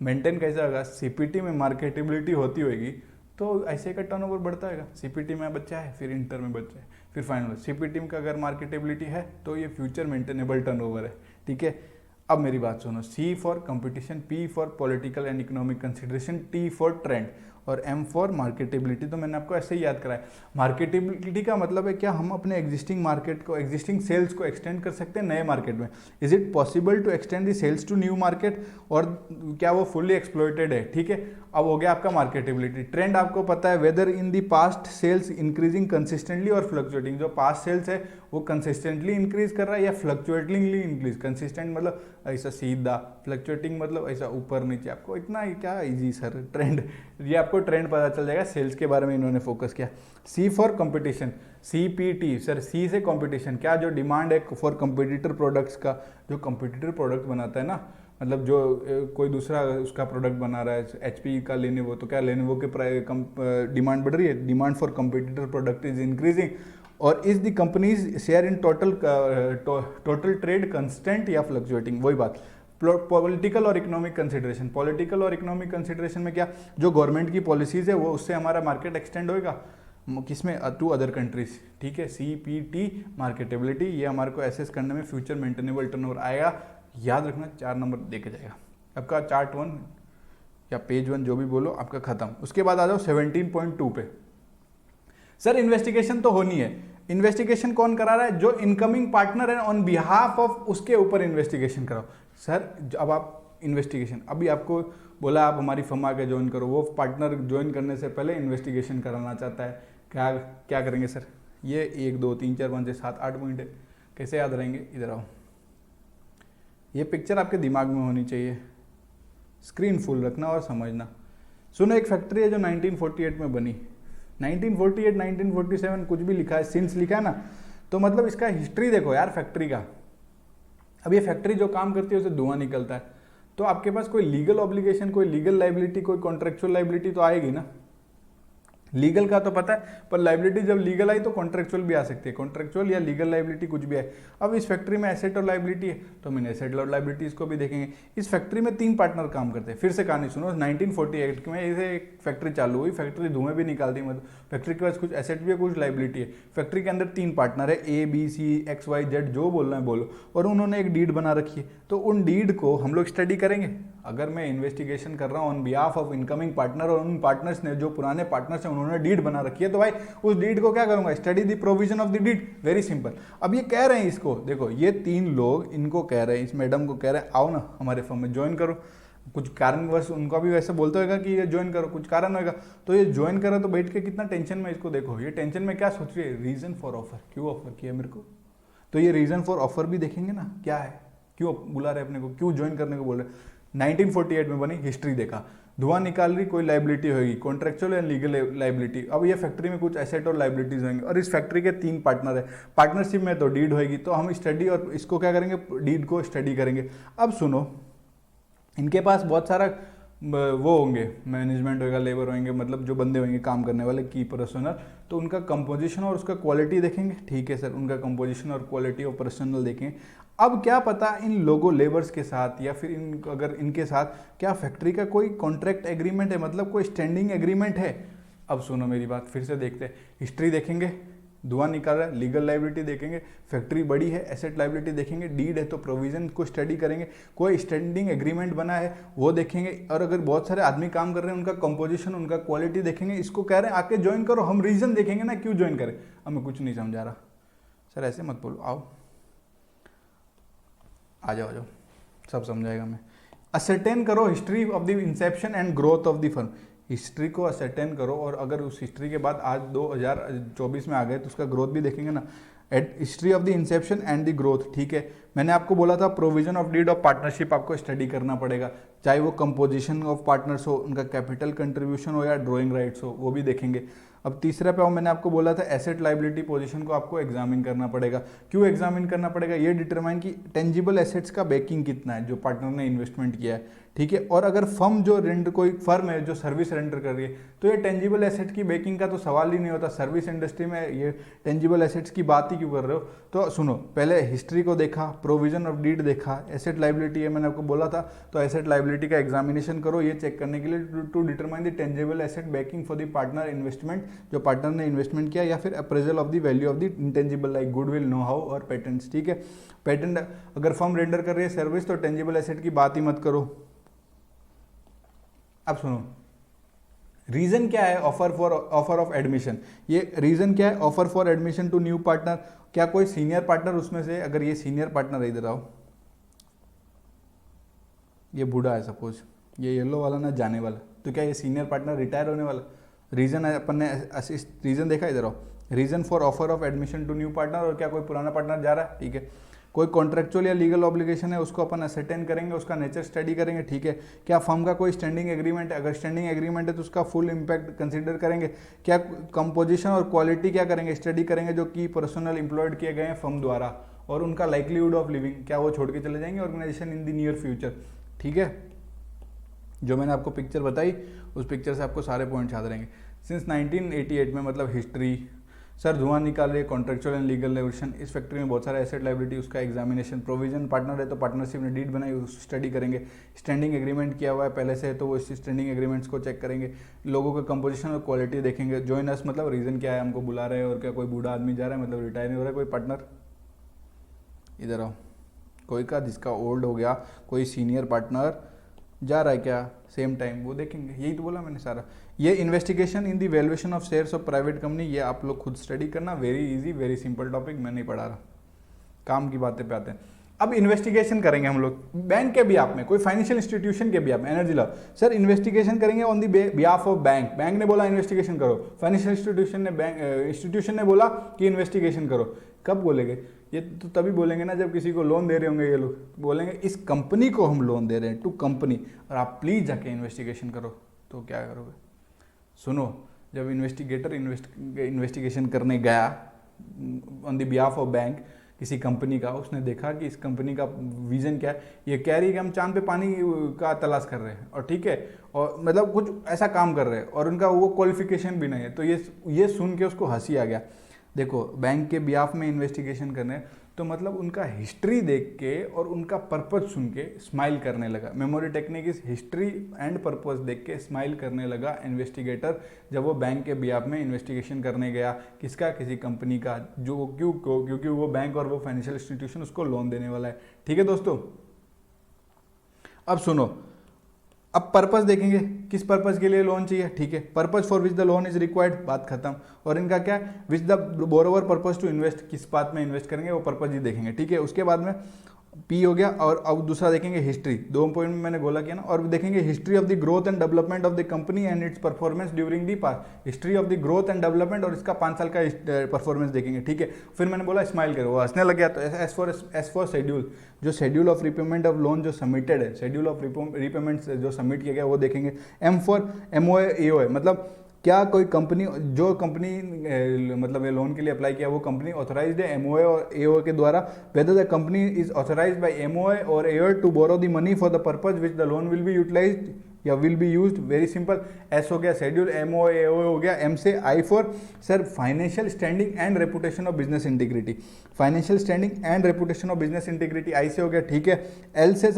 मेंटेन कैसा होगा, सीपीटी में मार्केटेबिलिटी होती होगी तो आईसीआई का टर्नओवर बढ़ता होगा, सीपीटी में बच्चा है, फिर इंटर में बच्चा है, फिर फाइनल, सीपीटी में का अगर मार्केटेबिलिटी है तो ये फ्यूचर मेंटेनेबल टर्नओवर है, ठीक है। अब मेरी बात सुनो, C for competition, P for political and economic consideration, T for trend और एम फॉर मार्केटेबिलिटी। तो मैंने आपको ऐसे ही याद कराया। मार्केटेबिलिटी का मतलब है क्या हम अपने एग्जिस्टिंग मार्केट को, एग्जिस्टिंग सेल्स को एक्सटेंड कर सकते हैं नए मार्केट में, is it possible to extend the sales to new market, और क्या वो फुल्ली एक्सप्लॉइटेड है, ठीक है। अब हो गया आपका मार्केटेबिलिटी। ट्रेंड आपको पता है whether in the past sales increasing consistently और फ्लक्चुएटिंग, जो पास्ट सेल्स है वो कंसिस्टेंटली इंक्रीज कर रहा है या फ्लक्चुएटिंगली इंक्रीज, कंसिस्टेंट मतलब ऐसा सीधा, फ्लक्चुएटिंग मतलब ऐसा ऊपर नीचे। आपको इतना ही क्या इजी सर, ट्रेंड, ये आपको ट्रेंड पता चल जाएगा। सेल्स के बारे में इन्होंने फोकस किया। सी फॉर कंपटीशन, CPT, सर सी से कंपटीशन, क्या जो डिमांड है फॉर कंपिटिटर प्रोडक्ट्स का, जो कंपिटिटर प्रोडक्ट बनाता है ना, मतलब जो कोई दूसरा उसका प्रोडक्ट बना रहा है, HP का लेनोवो, तो क्या लेनोवो के डिमांड बढ़ रही है, demand for competitor product is increasing, और is the company's share in total trade constant या फ्लक्चुएटिंग, वही बात। पॉलिटिकल और इकोनॉमिक कंसिडरेशन, पॉलिटिकल और इकोनॉमिक कंसिडरेशन में क्या, जो गवर्नमेंट की पॉलिसीज है वो उससे हमारा मार्केट एक्सटेंड होएगा, किसमें, टू अदर कंट्रीज, ठीक है। CPT मार्केटेबिलिटी, ये हमारे को एसेस करने में फ्यूचर मेंटेनेबल टर्नओवर आएगा, याद रखना 4 नंबर देके जाएगा आपका। चार्ट 1 या पेज 1 जो भी बोलो आपका खत्म। उसके बाद आ जाओ 17.2 पे। सर इन्वेस्टिगेशन तो होनी है, इन्वेस्टिगेशन कौन करा रहा है, जो इनकमिंग पार्टनर है ऑन बिहाफ ऑफ उसके ऊपर इन्वेस्टिगेशन कराओ। सर अब आप इन्वेस्टिगेशन, अभी आपको बोला आप हमारी फर्म आके ज्वाइन करो, वो पार्टनर ज्वाइन करने से पहले इन्वेस्टिगेशन कराना चाहता है, क्या क्या करेंगे सर, ये 1 2 3 4 5 6 7 8 पॉइंट है, कैसे याद रहेंगे, इधर आओ। ये पिक्चर आपके दिमाग में होनी चाहिए, स्क्रीन फुल रखना और समझना। सुनो, एक फैक्ट्री है जो 1948 में बनी, 1948 1947 कुछ भी लिखा है, सिंस लिखा है ना, तो मतलब इसका हिस्ट्री देखो यार फैक्ट्री का। अब ये फैक्ट्री जो काम करती है उसे धुआं निकलता है, तो आपके पास कोई लीगल ऑब्लिगेशन, कोई लीगल लाइबिलिटी, कोई कॉन्ट्रेक्चुअल लाइबिलिटी तो आएगी ना। लीगल का तो पता है, पर लाइबिलिटी जब लीगल आई तो कॉन्ट्रेक्चुअल भी आ सकती है, कॉन्ट्रेक्चुअल या लीगल लाइबिलिटी कुछ भी है। अब इस फैक्ट्री में एसेट और लाइबिलिटी है, तो हम एसेट और लाइबिलिटीज को भी देखेंगे। इस फैक्ट्री में 3 पार्टनर काम करते हैं। फिर से कहानी सुनो, 1948 में इसे एक फैक्ट्री चालू हुई, फैक्ट्री धुएं भी निकालती, मतलब फैक्ट्री के पास कुछ एसेट भी है, कुछ लाइबिलिटी है। फैक्ट्री के अंदर 3 पार्टनर है, ABCXYZ, जो बोलना है बोलो, और उन्होंने एक डीड बना रखी है। तो उन डीड को हम लोग स्टडी करेंगे। अगर मैं इन्वेस्टिगेशन कर रहा हूँ on behalf of incoming partner, और उन पार्टनर्स ने, जो पुराने पार्टनर्स हैं, उन्होंने डीड बना रखी है, तो भाई उस डीड को क्या करूंगा, study the provision of the deed. Very simple. अब ये कह रहे हैं इसको, देखो ये 3 लोग इनको कह रहे हैं, इस मैडम को कह रहे हैं आओ ना हमारे फर्म में ज्वाइन करो। कुछ कारणवश उनका भी वैसे बोलते होगा कि ये ज्वाइन करो, कुछ कारण होगा, तो ये ज्वाइन करो। तो बैठ के कितना टेंशन में इसको देखो, ये टेंशन में क्या सोच रही है, रीजन फॉर ऑफर, क्यों ऑफर किया मेरे को, तो ये रीजन फॉर ऑफर भी देखेंगे ना, क्या है, क्यों बुला रहे अपने को, क्यों ज्वाइन करने को बोल रहे। 1948 में बनी, हिस्ट्री देखा, धुआं निकाल रही, कोई लाइबिलिटी होगी, कॉन्ट्रेक्चुअल एंड लीगल लाइबिलिटी। अब ये फैक्ट्री में कुछ एसेट और लाइबिलिटीज होंगे, और इस फैक्ट्री के 3 पार्टनर है, पार्टनरशिप में तो डीड होगी, तो हम स्टडी और इसको क्या करेंगे, डीड को स्टडी करेंगे। अब सुनो, इनके पास बहुत सारा वो होंगे, मैनेजमेंट होगा, लेबर होंगे, मतलब जो बंदे होंगे काम करने वाले, की पर्सनल, तो उनका कंपोजिशन और उसका क्वालिटी देखेंगे। ठीक है सर, उनका कंपोजिशन और क्वालिटी और पर्सनल देखेंगे। अब क्या पता इन लोगों लेबर्स के साथ या फिर अगर इनके साथ क्या फैक्ट्री का कोई कॉन्ट्रैक्ट एग्रीमेंट है, मतलब कोई स्टैंडिंग एग्रीमेंट है। अब सुनो मेरी बात, फिर से देखते हैं, हिस्ट्री देखेंगे, धुआं निकाल रहा है, लीगल लाइबिलिटी देखेंगे, फैक्ट्री बड़ी है, एसेट लाइबिलिटी देखेंगे, डीड है तो प्रोविजन को स्टडी करेंगे, कोई स्टैंडिंग एग्रीमेंट बना है वो देखेंगे, और अगर बहुत सारे आदमी काम कर रहे हैं उनका कंपोजिशन, उनका क्वालिटी देखेंगे। इसको कह रहे हैं आके ज्वाइन करो, हम रीजन देखेंगे ना क्यों ज्वाइन करें। हमें कुछ नहीं समझा रहा सर, ऐसे मत बोलो, आओ आ जाओ, सब समझाएगा मैं। असरटेन करो history of the inception and growth of the firm. History को असरटेन करो, और अगर उस हिस्ट्री के बाद आज 2024 में आ गए तो उसका ग्रोथ भी देखेंगे ना, at history of the inception and the growth. ठीक है, मैंने आपको बोला था provision of deed of partnership आपको स्टडी करना पड़ेगा, चाहे वो कंपोजिशन ऑफ पार्टनर्स हो, उनका कैपिटल कंट्रीब्यूशन हो या ड्रॉइंग राइट्स हो, वो भी देखेंगे। अब तीसरा पे मैंने आपको बोला था एसेट लाइबिलिटी पोजीशन को आपको एग्जामिन करना पड़ेगा। क्यों एग्जामिन करना पड़ेगा? ये डिटरमाइन कि टेंजिबल एसेट्स का बैकिंग कितना है जो पार्टनर ने इन्वेस्टमेंट किया है। ठीक है, और अगर फर्म जो रेंडर, कोई फर्म है जो सर्विस रेंडर कर रही है, तो ये टेंजिबल एसेट की बैकिंग का तो सवाल ही नहीं होता। सर्विस इंडस्ट्री में ये टेंजिबल एसेट्स की बात ही क्यों कर रहे हो? तो सुनो, पहले हिस्ट्री को देखा, प्रोविजन ऑफ डीड देखा, एसेट लाइबिलिटी है मैंने आपको बोला था, तो एसेट लाइबिलिटी का एग्जामिनेशन करो ये चेक करने के लिए to determine the tangible asset backing for the partner investment, जो पार्टनर ने इन्वेस्टमेंट किया, या फिर appraisal of the value of the intangible like goodwill, know how और पेटेंट्स। ठीक है, पेटेंट अगर फर्म रेंडर कर रही है सर्विस तो टेंजिबल एसेट की बात ही मत करो। अब सुनो, रीजन क्या है ऑफर ऑफ एडमिशन? ये रीजन क्या है offer for admission to new partner? क्या कोई सीनियर पार्टनर उसमें से, अगर ये सीनियर पार्टनर इधर आओ, ये बूढ़ा है सपोज, ये येलो वाला ना जाने वाला, तो क्या ये सीनियर पार्टनर रिटायर होने वाला? रीजन है, अपन ने रीजन देखा, इधर आओ, reason for offer of admission to new partner, और क्या कोई पुराना पार्टनर जा रहा है? ठीक है, कोई कॉन्ट्रेक्चुअल या लीगल ऑब्लिगेशन है उसको अपन असरटेन करेंगे, उसका नेचर स्टडी करेंगे। ठीक है, क्या फर्म का कोई स्टैंडिंग एग्रीमेंट है? अगर स्टैंडिंग एग्रीमेंट है तो उसका फुल इम्पैक्ट कंसीडर करेंगे। क्या कंपोजिशन और क्वालिटी क्या करेंगे? स्टडी करेंगे, जो कि पर्सनल एम्प्लॉयड किए गए हैं फर्म द्वारा, और उनका लाइकलीहुड ऑफ लिविंग, क्या वो छोड़ के चले जाएंगे organisation in the near future. ठीक है, जो मैंने आपको पिक्चर बताई उस पिक्चर से आपको सारे पॉइंट्स याद रहेंगे। सिंस 1988 में, मतलब हिस्ट्री, सर धुआं निकाल रही है, कॉन्ट्रेक्चुअल एंड लीगल रेगुलेशन, इस फैक्ट्री में बहुत सारा एसेट लाइबिलिटी, उसका एग्जामिनेशन, प्रोविजन, पार्टनर है तो पार्टनरशिप ने डीड बनाई, उस स्टडी करेंगे, स्टैंडिंग एग्रीमेंट किया हुआ है पहले से है तो वो इस स्टैंडिंग एग्रीमेंट्स को चेक करेंगे, लोगों का कंपोजिशन और क्वालिटी देखेंगे, जॉइन अस मतलब रीजन क्या है हमको बुला रहे हैं, और क्या कोई बूढ़ा आदमी जा रहा है, मतलब रिटायर नहीं हो रहा है कोई पार्टनर, इधर आओ, कोई का जिसका ओल्ड हो गया, कोई सीनियर पार्टनर जा रहा है क्या सेम टाइम, वो देखेंगे। यही तो बोला मैंने सारा। ये investigation in the valuation of shares of private company, ये आप लोग खुद स्टडी करना, very easy very simple topic, मैं नहीं पढ़ा रहा, काम की बातें पे आते हैं। अब इन्वेस्टिगेशन करेंगे हम लोग बैंक के बिहाफ में, कोई फाइनेंशियल इंस्टीट्यूशन के बिहाफ में, एनर्जी लॉ, सर इन्वेस्टिगेशन करेंगे on the behalf of bank, bank ने बोला इन्वेस्टिगेशन करो, फाइनेंशियल इंस्टीट्यूशन ने बोला कि इन्वेस्टिगेशन करो। कब बोलेंगे? ये तो तभी बोलेंगे ना जब किसी को लोन दे रहे होंगे, ये लोग बोलेंगे इस कंपनी को हम लोन दे रहे हैं टू कंपनी, और आप प्लीज जाके इन्वेस्टिगेशन करो। तो क्या करोगे? सुनो, जब इन्वेस्टिगेटर इन्वेस्टिगेशन करने गया on the behalf of bank किसी कंपनी का, उसने देखा कि इस कंपनी का विजन क्या है, ये कह रही है कि हम चांद पे पानी का तलाश कर रहे हैं, और ठीक है, और मतलब कुछ ऐसा काम कर रहे हैं, और उनका वो क्वालिफिकेशन भी नहीं है, तो ये सुन के उसको हंसी आ गया। देखो, बैंक के बिहाफ में इन्वेस्टिगेशन करने, तो मतलब उनका हिस्ट्री देख के और उनका पर्पस सुन के स्माइल करने लगा। मेमोरी टेक्निक इस हिस्ट्री एंड पर्पस देख के स्माइल करने लगा इन्वेस्टिगेटर, जब वो बैंक के बिहाफ में इन्वेस्टिगेशन करने गया, किसका? किसी कंपनी का, जो क्योंकि वो बैंक और वो फाइनेंशियल इंस्टीट्यूशन उसको लोन देने वाला है। ठीक है दोस्तों, अब सुनो, अब पर्पस देखेंगे, किस पर्पस के लिए लोन चाहिए। ठीक है, purpose for which the loan is required, बात खत्म। और इनका क्या, which the borrower purpose to invest, किस बात में इन्वेस्ट करेंगे वो पर्पस ही देखेंगे। ठीक है, उसके बाद में पी हो गया, और अब दूसरा देखेंगे हिस्ट्री, 2 पॉइंट में मैंने बोला किया ना, और देखेंगे history of the growth and development of the company and it's performance during the past, history of the growth and development, और इसका 5 साल का परफॉर्मेंस देखेंगे। ठीक है, फिर मैंने बोला स्माइल करो, वो हंसने लग गया। तो एस फॉर शेड्यूल, जो schedule of repayment of loan जो सबमिटेड है, शेड्यूल ऑफ रिपेमेंट जो सबमिट किया गया वो देखेंगे। एम फॉर एमओए एओए, मतलब क्या कोई कंपनी, जो कंपनी मतलब ये लोन के लिए अप्लाई किया वो कंपनी ऑथराइज्ड है एमओए और एओए के द्वारा, whether the company is authorised by MOA और AOA to borrow the money for the purpose which the loan will be utilised या will be used. Very simple, एस हो गया शेड्यूल, एमओ एओए हो गया, एम से I for sir financial standing and reputation of business integrity, financial standing and reputation of business integrity I से हो गया। ठीक है, एल से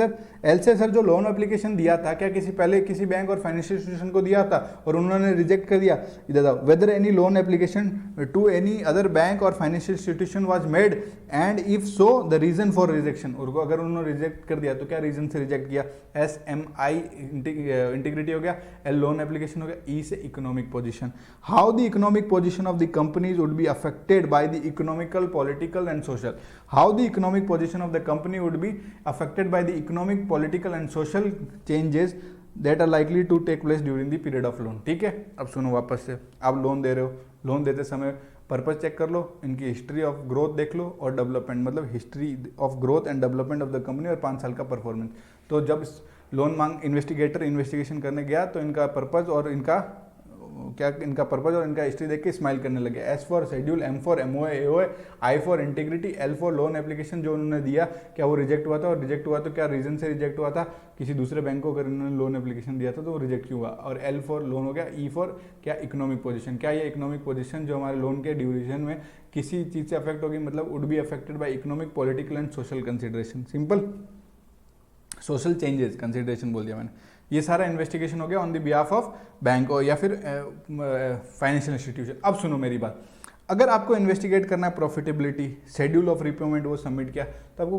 सर जो लोन एप्लीकेशन दिया था, क्या पहले किसी बैंक और फाइनेंशियल इंस्टीट्यूशन को दिया था और उन्होंने रिजेक्ट कर दिया, इधर whether any loan application to any other bank और financial institution was made and if so the reason for rejection, उनको अगर उन्होंने रिजेक्ट कर दिया तो क्या रीजन से रिजेक्ट किया। एस एम आई इंटीग्रिटी हो गया, एल लोन एप्लीकेशन हो गया, ई से economic position, how the economic position of the companies would be affected by the economical, political and social, how the economic position of the company would be affected by the economic, political and social changes that are likely to take place during the period of loan. ठीक है, अब सुनो वापस से, आप लोन दे रहे हो, लोन देते समय पर्पज चेक कर लो, इनकी हिस्ट्री ऑफ ग्रोथ देख लो और डेवलपमेंट, मतलब history of growth and development of the company और 5 साल का परफॉर्मेंस। तो जब लोन मांग इन्वेस्टिगेटर इन्वेस्टिगेशन करने गया तो इनका पर्पज और इनका हिस्ट्री देख के स्माइल करने लगे। S for schedule, M for MOA AOA, I for integrity, L for loan application जो उन्होंने दिया क्या वो रिजेक्ट हुआ था, और रिजेक्ट हुआ तो क्या रीजन से रिजेक्ट हुआ था, किसी दूसरे बैंक को अगर इन्होंने लोन एप्लीकेशन दिया था तो वो रिजेक्ट क्यों हुआ। और एल फॉर लोन हो गया। ई फॉर क्या इकोनॉमिक पोजीशन, क्या ये इकोनॉमिक पोजीशन जो हमारे लोन के ड्यूरेशन में किसी चीज़ से अफेक्ट होगी, मतलब would be affected bye economic, political and social consideration. Simple, social changes consideration बोल दिया मैंने। ये सारा इन्वेस्टिगेशन हो गया on the behalf of bank और या फिर फाइनेंशियल इंस्टीट्यूशन। अब सुनो मेरी बात, अगर आपको इन्वेस्टिगेट करना है प्रॉफिटेबिलिटी, शेड्यूल ऑफ रिपेमेंट वो सबमिट किया, तो आपको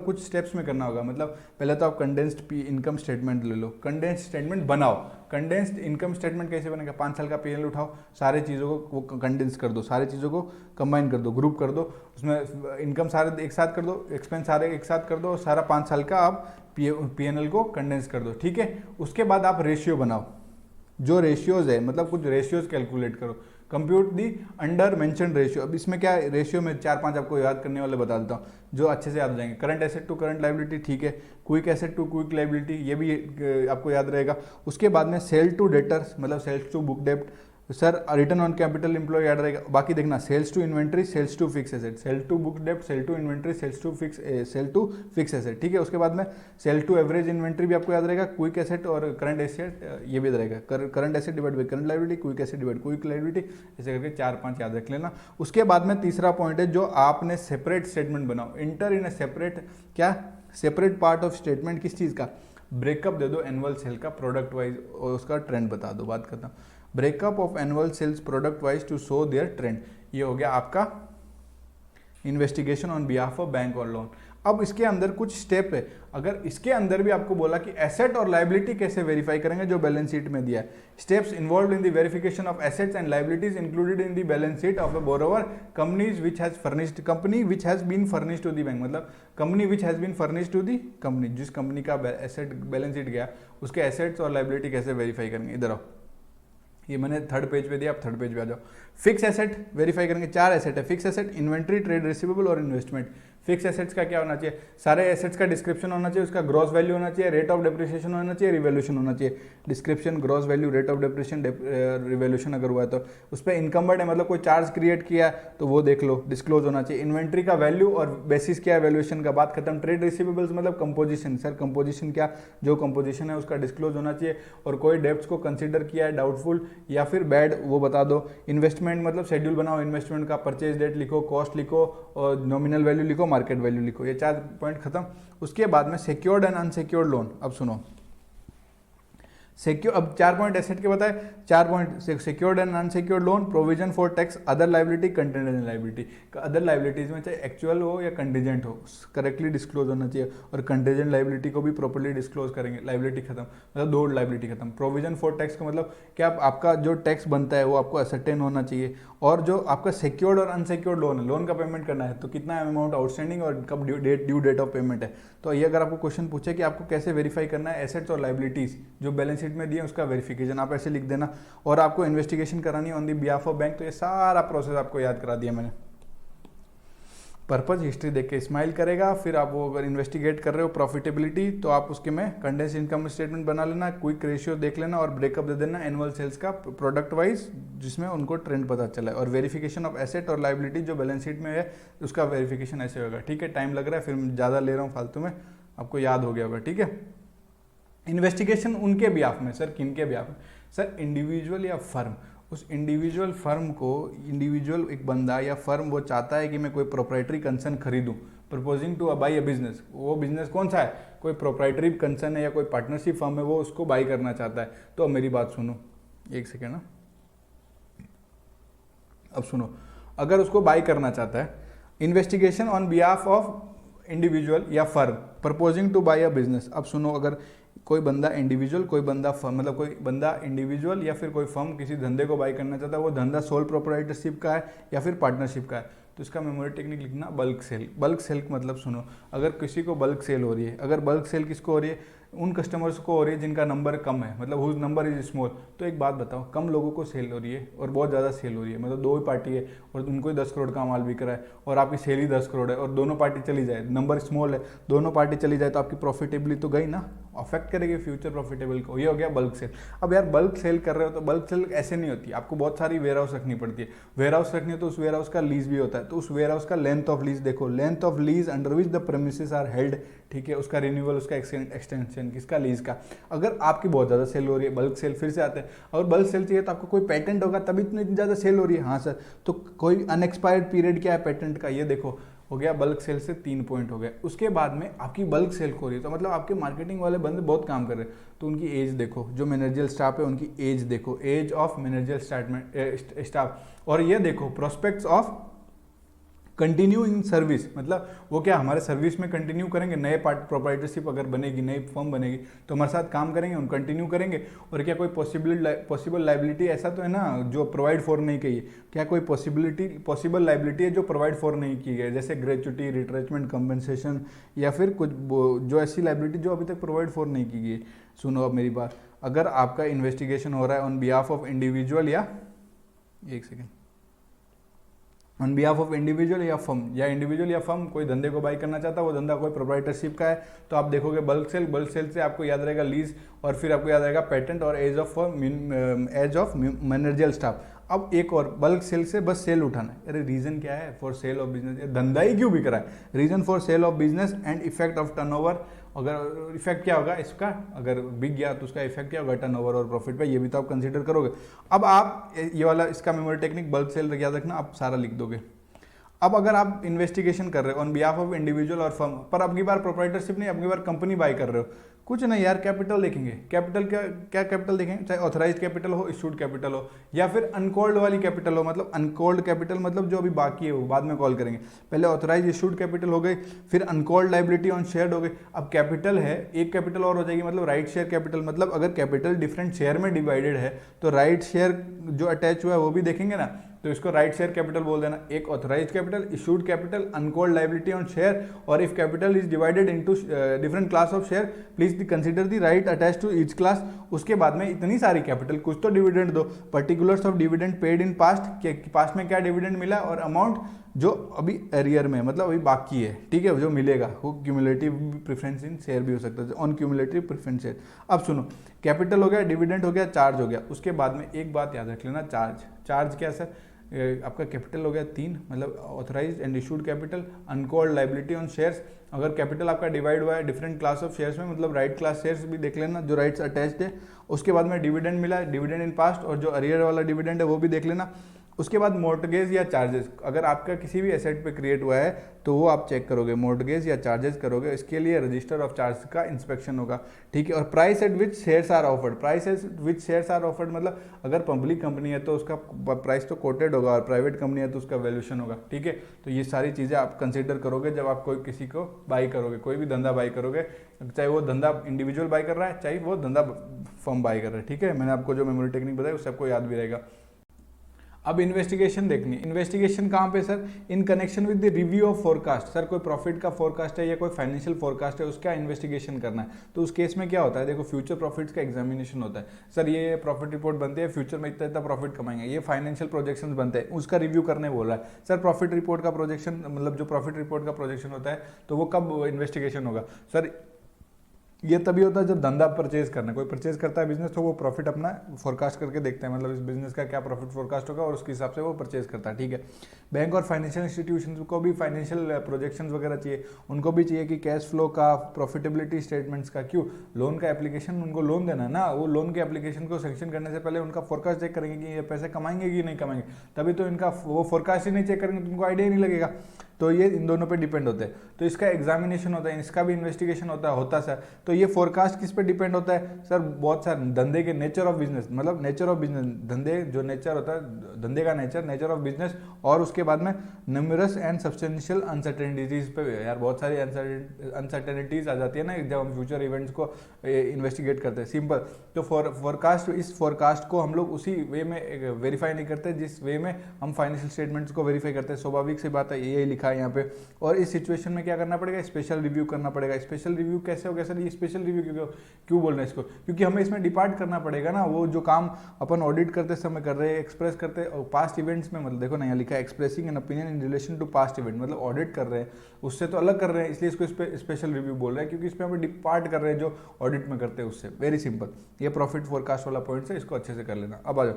कुछ स्टेप्स में करना होगा। मतलब पहले तो आप कंडेंस्ड इनकम स्टेटमेंट ले लो, कंडेंस्ड स्टेटमेंट बनाओ। कंडेंस्ड इनकम स्टेटमेंट कैसे बनेगा, 5 साल का पीएनएल उठाओ, सारे चीज़ों को कंडेंस कर दो, सारी चीज़ों को कंबाइन कर दो, ग्रुप कर दो, उसमें इनकम सारे एक साथ कर दो, एक्सपेंस सारे एक साथ कर दो, और सारा 5 साल का आप पीएनएल को कंडेंस कर दो। ठीक है, उसके बाद आप रेशियो बनाओ, जो रेशियोज है, मतलब कुछ रेशियोज कैलकुलेट करो, compute the under mention ratio. अब इसमें क्या रेशियो में 4-5 आपको याद करने वाले बता देता हूँ जो अच्छे से याद हो जाएंगे। Current asset to current liability, ठीक है, quick asset to quick liability, ये भी आपको याद रहेगा। उसके बाद में सेल टू डेटर्स, मतलब सेल्स टू बुक डेप्ट, sir return on capital employ याद रहेगा। बाकी देखना, sales to inventory, sales to fix asset, sale to book डेप्ट, sale to inventory, sale to fix asset. ठीक है, उसके बाद में सेल टू एवरेज इन्वेंट्री भी आपको याद रहेगा, क्विक एसेट और करंट एसेट ये भी याद रहेगा। Current asset divide by current liability, quick asset divide quick liability, ऐसे करके 4-5 याद रख लेना। उसके बाद में तीसरा पॉइंट है जो आपने सेपरेट स्टेटमेंट बनाओ, इंटर इन ए सेपरेट, क्या सेपरेट पार्ट ऑफ स्टेटमेंट, किस चीज़ का, ब्रेकअप दे दो एनुअल सेल का प्रोडक्ट वाइज और उसका ट्रेंड बता दो। बात करता हूँ, breakup of annual sales product wise to show their trend. ये हो गया आपका investigation on behalf of bank और लोन। अब इसके अंदर कुछ स्टेप है, अगर इसके अंदर भी आपको बोला कि एसेट और लायबिलिटी कैसे वेरीफाई करेंगे जो बैलेंस शीट में दिया है। Steps involved in the verification of assets and liabilities included in the balance sheet of a borrower, companies which has been furnished to the bank, मतलब company which has been furnished to the company, जिस कंपनी का एसेट बैलेंस शीट गया उसके एसेट्स और लायबिलिटी कैसे वेरीफाई करेंगे। इधर आओ, ये मैंने 3rd पेज पे दिया, आप 3rd पेज पे आ जाओ। फिक्स एसेट वेरीफाई करेंगे, 4 एसेट है, fix asset, inventory, trade receivable और इन्वेस्टमेंट। फिक्स एसेट्स का क्या होना चाहिए, सारे एसेट्स का डिस्क्रिप्शन होना चाहिए, उसका ग्रॉस वैल्यू होना चाहिए, रेट ऑफ डेप्रिसिएशन होना चाहिए, रिवैल्यूएशन होना चाहिए। Description, gross value, rate of depreciation, revaluation अगर हुआ है तो उस पर इनकम्बर्ड है, मतलब कोई चार्ज क्रिएट किया है तो वो देख लो, डिस्क्लोज होना चाहिए। इन्वेंट्री का वैल्यू और बेसिस क्या है, वैल्यूएशन का, बात खत्म। ट्रेड रिसीवेबल्स मतलब कंपोजिशन, सर कंपोजिशन क्या, जो कंपोजिशन है उसका डिस्क्लोज होना चाहिए, और कोई डेब्ट्स को कंसिडर किया है डाउटफुल या फिर बैड वो बता दो। इन्वेस्टमेंट मतलब शेड्यूल बनाओ, इन्वेस्टमेंट का परचेज डेट लिखो, कॉस्ट लिखो और नॉमिनल वैल्यू लिखो, मार्केट वैल्यू लिखो। ये 4 पॉइंट खत्म। उसके बाद में सिक्योर्ड एंड अनसिक्योर्ड लोन। अब सुनो, सिक्योर, अब 4 पॉइंट एसेट के बताए, 4 point secured and unsecured loan, provision for tax, other liability, contingent liability. Other liabilities में चाहे एक्चुअल हो या कंटिजेंट हो करेक्टली डिस्क्लोज होना चाहिए, और कंटिजेंट लायबिलिटी को भी प्रॉपर्ली डिस्क्लोज करेंगे। लायबिलिटी खत्म, मतलब 2 लायबिलिटी खत्म। प्रोविजन फॉर टैक्स का मतलब क्या, आपका जो टैक्स बनता है वो आपको असर्टेन होना चाहिए, और जो आपका सिक्योर्ड और अनसिक्योर्ड लोन है, लोन का पेमेंट करना है तो कितना अमाउंट आउटस्टैंडिंग और कब ड्यू डेट ऑफ पेमेंट है। तो ये अगर आपको क्वेश्चन पूछे कि आपको कैसे वेरीफाई करना है एसेट्स और लायबिलिटीज जो बैलेंस शीट में दिए उसका वेरिफिकेशन, आप ऐसे लिख देना। और आपको इन्वेस्टिगेशन करानी on the behalf of bank, तो ये सारा प्रोसेस आपको याद करा दिया मैंने। पर्पज हिस्ट्री देख के स्माइल करेगा, फिर आप वो अगर इन्वेस्टिगेट कर रहे हो प्रॉफिटेबिलिटी तो आप उसके में कंडेंस इनकम स्टेटमेंट बना लेना, क्विक रेशियो देख लेना और ब्रेकअप दे देना एनुअल सेल्स का प्रोडक्ट वाइज जिसमें उनको ट्रेंड पता चला है। और वेरिफिकेशन ऑफ एसेट और लायबिलिटी जो बैलेंस शीट में है उसका वेरिफिकेशन ऐसे होगा। ठीक है, टाइम लग रहा है, फिर ज़्यादा ले रहा हूँ फालतू में, आपको याद हो गया होगा। ठीक है, इन्वेस्टिगेशन उनके बिहाफ में, सर किन के बिहाफ में, सर इंडिविजुअल या फर्म। उस इंडिविजुअल फर्म को, इंडिविजुअल एक बंदा या फर्म वो चाहता है कि मैं कोई प्रोप्राइटरी कंसर्न खरीदूं, proposing to buy a business. वो बिजनेस कौन सा है, कोई प्रोप्राइटरी कंसर्न है या कोई पार्टनरशिप फर्म है, वो उसको बाई करना चाहता है। तो मेरी बात सुनो, एक सेकेंड ना, अब सुनो, अगर उसको बाई करना चाहता है, investigation on behalf of individual या firm proposing to buy a business. अब सुनो, अगर कोई बंदा इंडिविजुअल, कोई बंदा फर्म, मतलब कोई बंदा इंडिविजुअल या फिर कोई फर्म किसी धंधे को बाई करना चाहता है, वो धंधा सोल प्रोप्राइटरशिप का है या फिर पार्टनरशिप का है, तो इसका मेमोरी टेक्निक लिखना बल्क सेल। बल्क सेल मतलब सुनो, अगर किसी को बल्क सेल हो रही है, अगर बल्क सेल किसको हो रही है, उन कस्टमर्स को हो रही है जिनका नंबर कम है, मतलब हुज नंबर इज स्मॉल। तो एक बात बताओ, कम लोगों को सेल हो रही है और बहुत ज़्यादा सेल हो रही है, मतलब दो ही पार्टी है और उनको ही 10 करोड़ का माल बिक रहा है और आपकी सेल ही 10 करोड़ है और दोनों पार्टी चली जाए, नंबर स्मॉल है, दोनों पार्टी चली जाए तो आपकी प्रॉफिटेबिलिटी तो गई ना, अफेक्ट करेगी फ्यूचर प्रॉफिटेबल को। ये हो गया बल्क सेल। अब यार बल्क सेल कर रहे हो तो बल्क सेल ऐसे नहीं होती, आपको बहुत सारी वेयर हाउस रखनी पड़ती है। वेयर हाउस रखनी है तो उस वेयर हाउस का लीज भी होता है, तो उस वेयर हाउस का लेंथ ऑफ लीज देखो, length of lease under which the premises are held, ठीक है, उसका रिन्यूअल, उसका एक्सटेंशन, किसका, लीज का। अगर आपकी बहुत ज़्यादा सेल हो रही है, बल्क सेल फिर से आते हैं, और बल्क सेल चाहिए तो आपको कोई पेटेंट होगा तभी इतनी ज़्यादा सेल हो रही है। हाँ सर, तो कोई अनएक्सपायर्ड पीरियड क्या है पेटेंट का, ये देखो हो गया बल्क सेल से 3 पॉइंट हो गए। उसके बाद में आपकी बल्क सेल हो रही है तो मतलब आपके मार्केटिंग वाले बंदे बहुत काम कर रहे हैं, तो उनकी एज देखो, जो मैनेजरियल स्टाफ है उनकी एज देखो, एज ऑफ मैनेजरियल स्टाफ, और ये देखो prospects of continue in service, मतलब वो क्या हमारे सर्विस में कंटिन्यू करेंगे, नए प्रोप्राइटरशिप अगर बनेगी, नई फर्म बनेगी तो हमारे साथ काम करेंगे, उन कंटिन्यू करेंगे। और क्या कोई पॉसिबल लाइबिलिटी ऐसा तो है ना जो प्रोवाइड फॉर नहीं की है, क्या कोई पॉसिबल लाइबिलिटी है जो प्रोवाइड फॉर नहीं की है, जैसे ग्रेचुटी, रिट्रेचमेंट, कंपनसेशन, या फिर कुछ जो ऐसी लाइबिलिटी जो अभी तक प्रोवाइड फॉर नहीं की गई। सुनो अब मेरी बात, अगर आपका इन्वेस्टिगेशन हो रहा है ऑन बिहाफ ऑफ इंडिविजुअल या एक second on behalf of individual या फर्म, या इंडिविजुअल या फर्म कोई धंधे को बाई करना चाहता है, वो धंधा कोई प्रोप्राइटरशिप का है, तो आप देखोगे बल्क सेल से आपको याद रहेगा लीज, और फिर आपको याद रहेगा पेटेंट और एज ऑफ मैनेजरियल स्टाफ। अब एक और, बल्क सेल से बस सेल उठाना है, अरे रीजन क्या है फॉर सेल ऑफ बिजनेस, धंधा ही क्यों बिक रहा है, reason for sale of business and effect of turnover, अगर इफेक्ट क्या होगा इसका, अगर बिक गया तो उसका इफेक्ट क्या होगा टर्नओवर और प्रॉफिट पे, ये भी तो आप कंसीडर करोगे। अब आप ये वाला इसका मेमोरी टेक्निक बल्क सेल याद रखना, आप सारा लिख दोगे। अब अगर आप इन्वेस्टिगेशन कर रहे हो ऑन बिहाफ ऑफ इंडिविजुअल और फर्म, पर अब की बार प्रोप्राइटरशिप नहीं, अब की बार कंपनी बाय कर रहे हो, कुछ नहीं यार, कैपिटल देखेंगे, कैपिटल क्या कैपिटल देखेंगे, चाहे ऑथराइज्ड कैपिटल हो, इशूड कैपिटल हो, या फिर अनकॉल्ड वाली कैपिटल हो, मतलब अनकॉल्ड कैपिटल मतलब जो अभी बाकी है वो बाद में कॉल करेंगे, पहले ऑथराइज इशूड कैपिटल हो गई, फिर अनकॉल्ड लाइबिलिटी ऑन शेयर हो गई। अब कैपिटल है, एक कैपिटल और हो जाएगी, मतलब राइट शेयर कैपिटल, मतलब अगर कैपिटल डिफरेंट शेयर में डिवाइडेड है तो राइट शेयर जो अटैच हुआ है वो भी देखेंगे ना, तो इसको राइट शेयर कैपिटल बोल देना। एक authorised capital, issued capital, uncalled liability on share, और if capital is divided into different class of share please consider the right attach to each class. उसके बाद में इतनी सारी कैपिटल, कुछ तो डिविडेंड दो, particulars of dividend paid in past में क्या डिविडेंड मिला, और अमाउंट जो अभी एरियर में मतलब अभी बाकी है, ठीक है, जो मिलेगा वो क्यूमुलेटिव प्रेफरेंस इन शेयर भी हो सकता है, ऑन क्यूमुलेटिव प्रेफरेंस शेयर। अब सुनो, कैपिटल हो गया, डिविडेंड हो गया, चार्ज हो गया, उसके बाद में एक बात याद रख लेना, चार्ज क्या सर, आपका कैपिटल हो गया 3, मतलब authorised and issued capital, uncalled liability on shares, अगर कैपिटल आपका डिवाइड हुआ है डिफरेंट क्लास ऑफ शेयर्स में, मतलब राइट क्लास शेयर्स भी देख लेना जो राइट्स अटैच्ड है, उसके बाद में डिविडेंड मिला, डिविडेंड इन पास्ट, और जो अरियर वाला डिविडेंड है वो भी देख लेना। उसके बाद मॉर्टगेज या चार्जेस, अगर आपका किसी भी एसेट पे क्रिएट हुआ है तो वो आप चेक करोगे, मॉर्टगेज या चार्जेस करोगे, इसके लिए रजिस्टर ऑफ चार्ज का इंस्पेक्शन होगा, ठीक है। और price at which shares are offered, price at which shares are offered मतलब अगर पब्लिक कंपनी है तो उसका प्राइस तो कोटेड होगा, और प्राइवेट कंपनी है तो उसका वैल्यूएशन होगा, ठीक है। तो ये सारी चीज़ें आप कंसिडर करोगे जब आप कोई किसी को बाई करोगे, कोई भी धंधा बाई करोगे, चाहे वो धंधा इंडिविजुअल बाई कर रहा है, चाहे वो धंधा फर्म बाई कर रहा है, ठीक है। मैंने आपको जो मेमोरी टेक्निक बताई उससे आपको याद भी रहेगा। अब इन्वेस्टिगेशन देखनी, इन्वेस्टिगेशन कहाँ पे sir, in connection with the review of forecast, sir कोई प्रॉफिट का फोरकास्ट है या कोई फाइनेंशियल फोरकास्ट है, उसका इन्वेस्टिगेशन करना है। तो उस केस में क्या होता है, देखो फ्यूचर प्रॉफिट्स का एग्जामिनेशन होता है, सर ये प्रॉफिट रिपोर्ट बनती है, फ्यूचर में इतना इतना प्रॉफिट कमाएंगे, ये फाइनेंशियल प्रोजेक्शंस बनते हैं, उसका रिव्यू करने बोल रहा है। सर प्रॉफिट रिपोर्ट का प्रोजेक्शन, मतलब जो प्रॉफिट रिपोर्ट का प्रोजेक्शन होता है तो वो कब इन्वेस्टिगेशन होगा, सर ये तभी होता है जब धंधा परचेज करना है, कोई परचेज करता है बिजनेस तो वो प्रॉफिट अपना फोरकास्ट करके देखते हैं, मतलब इस बिजनेस का क्या प्रॉफिट फोरकास्ट होगा और उसके हिसाब से वो परचेज करता है, ठीक है। बैंक और फाइनेंशियल इंस्टीट्यूशंस को भी फाइनेंशियल प्रोजेक्शंस वगैरह चाहिए, उनको भी चाहिए कि कैश फ्लो का, प्रॉफिटेबिलिटी स्टेटमेंट्स का, क्यों, लोन का एप्लीकेशन, उनको लोन देना है ना, वो लोन के एप्लीकेशन को सेंक्शन करने से पहले उनका फोरकास्ट चेक करेंगे कि ये पैसे कमाएंगे कि नहीं कमाएंगे, तभी तो इनका वो फोरकास्ट ही नहीं चेक करेंगे तो उनको आइडिया ही नहीं लगेगा। तो ये इन दोनों पे डिपेंड होते हैं, तो इसका एग्जामिनेशन होता है, इसका भी इन्वेस्टिगेशन होता सर। तो ये फोरकास्ट किस पे डिपेंड होता है सर, बहुत सारे धंधे के नेचर ऑफ बिजनेस, मतलब नेचर ऑफ बिजनेस, धंधे जो नेचर होता है, धंधे का नेचर ऑफ बिजनेस, और उसके बाद में न्यूमरस एंड सब्सटेंशियल अनसर्टेनिटीज पे, यार बहुत सारी अनसर्टेनिटीज आ जाती है ना जब हम फ्यूचर इवेंट्स को इन्वेस्टिगेट करते हैं, सिंपल। तो फोरकास्ट, इस फोरकास्ट को हम लोग उसी वे में वेरीफाई नहीं करते जिस वे में हम फाइनेंशियल स्टेटमेंट्स को वेरीफाई करते हैं, स्वाभाविक सी बात है, यही लिखा लिखा है यहाँ पे। और इस सिचुएशन में क्या करना पड़ेगा, स्पेशल रिव्यू करना पड़ेगा। स्पेशल रिव्यू कैसे होगा सर, ये स्पेशल रिव्यू क्यों बोल रहे हैं इसको, क्योंकि हमें इसमें डिपार्ट करना पड़ेगा ना, वो जो काम अपन ऑडिट करते समय कर रहे हैं, एक्सप्रेस करते हैं पास्ट इवेंट्स में, मतलब देखो ना यहाँ लिखा है expressing an opinion in relation to past event, मतलब ऑडिट कर रहे हैं उससे तो अलग कर रहे हैं, इसलिए इसको स्पेशल रिव्यू बोल रहे हैं, क्योंकि इसमें हमें डिपार्ट कर रहे हैं जो ऑडिट में करते हैं उससे। वेरी सिंपल, ये प्रॉफिट फोरकास्ट वाला पॉइंट है, इसको अच्छे से कर लेना। अब आ जाओ,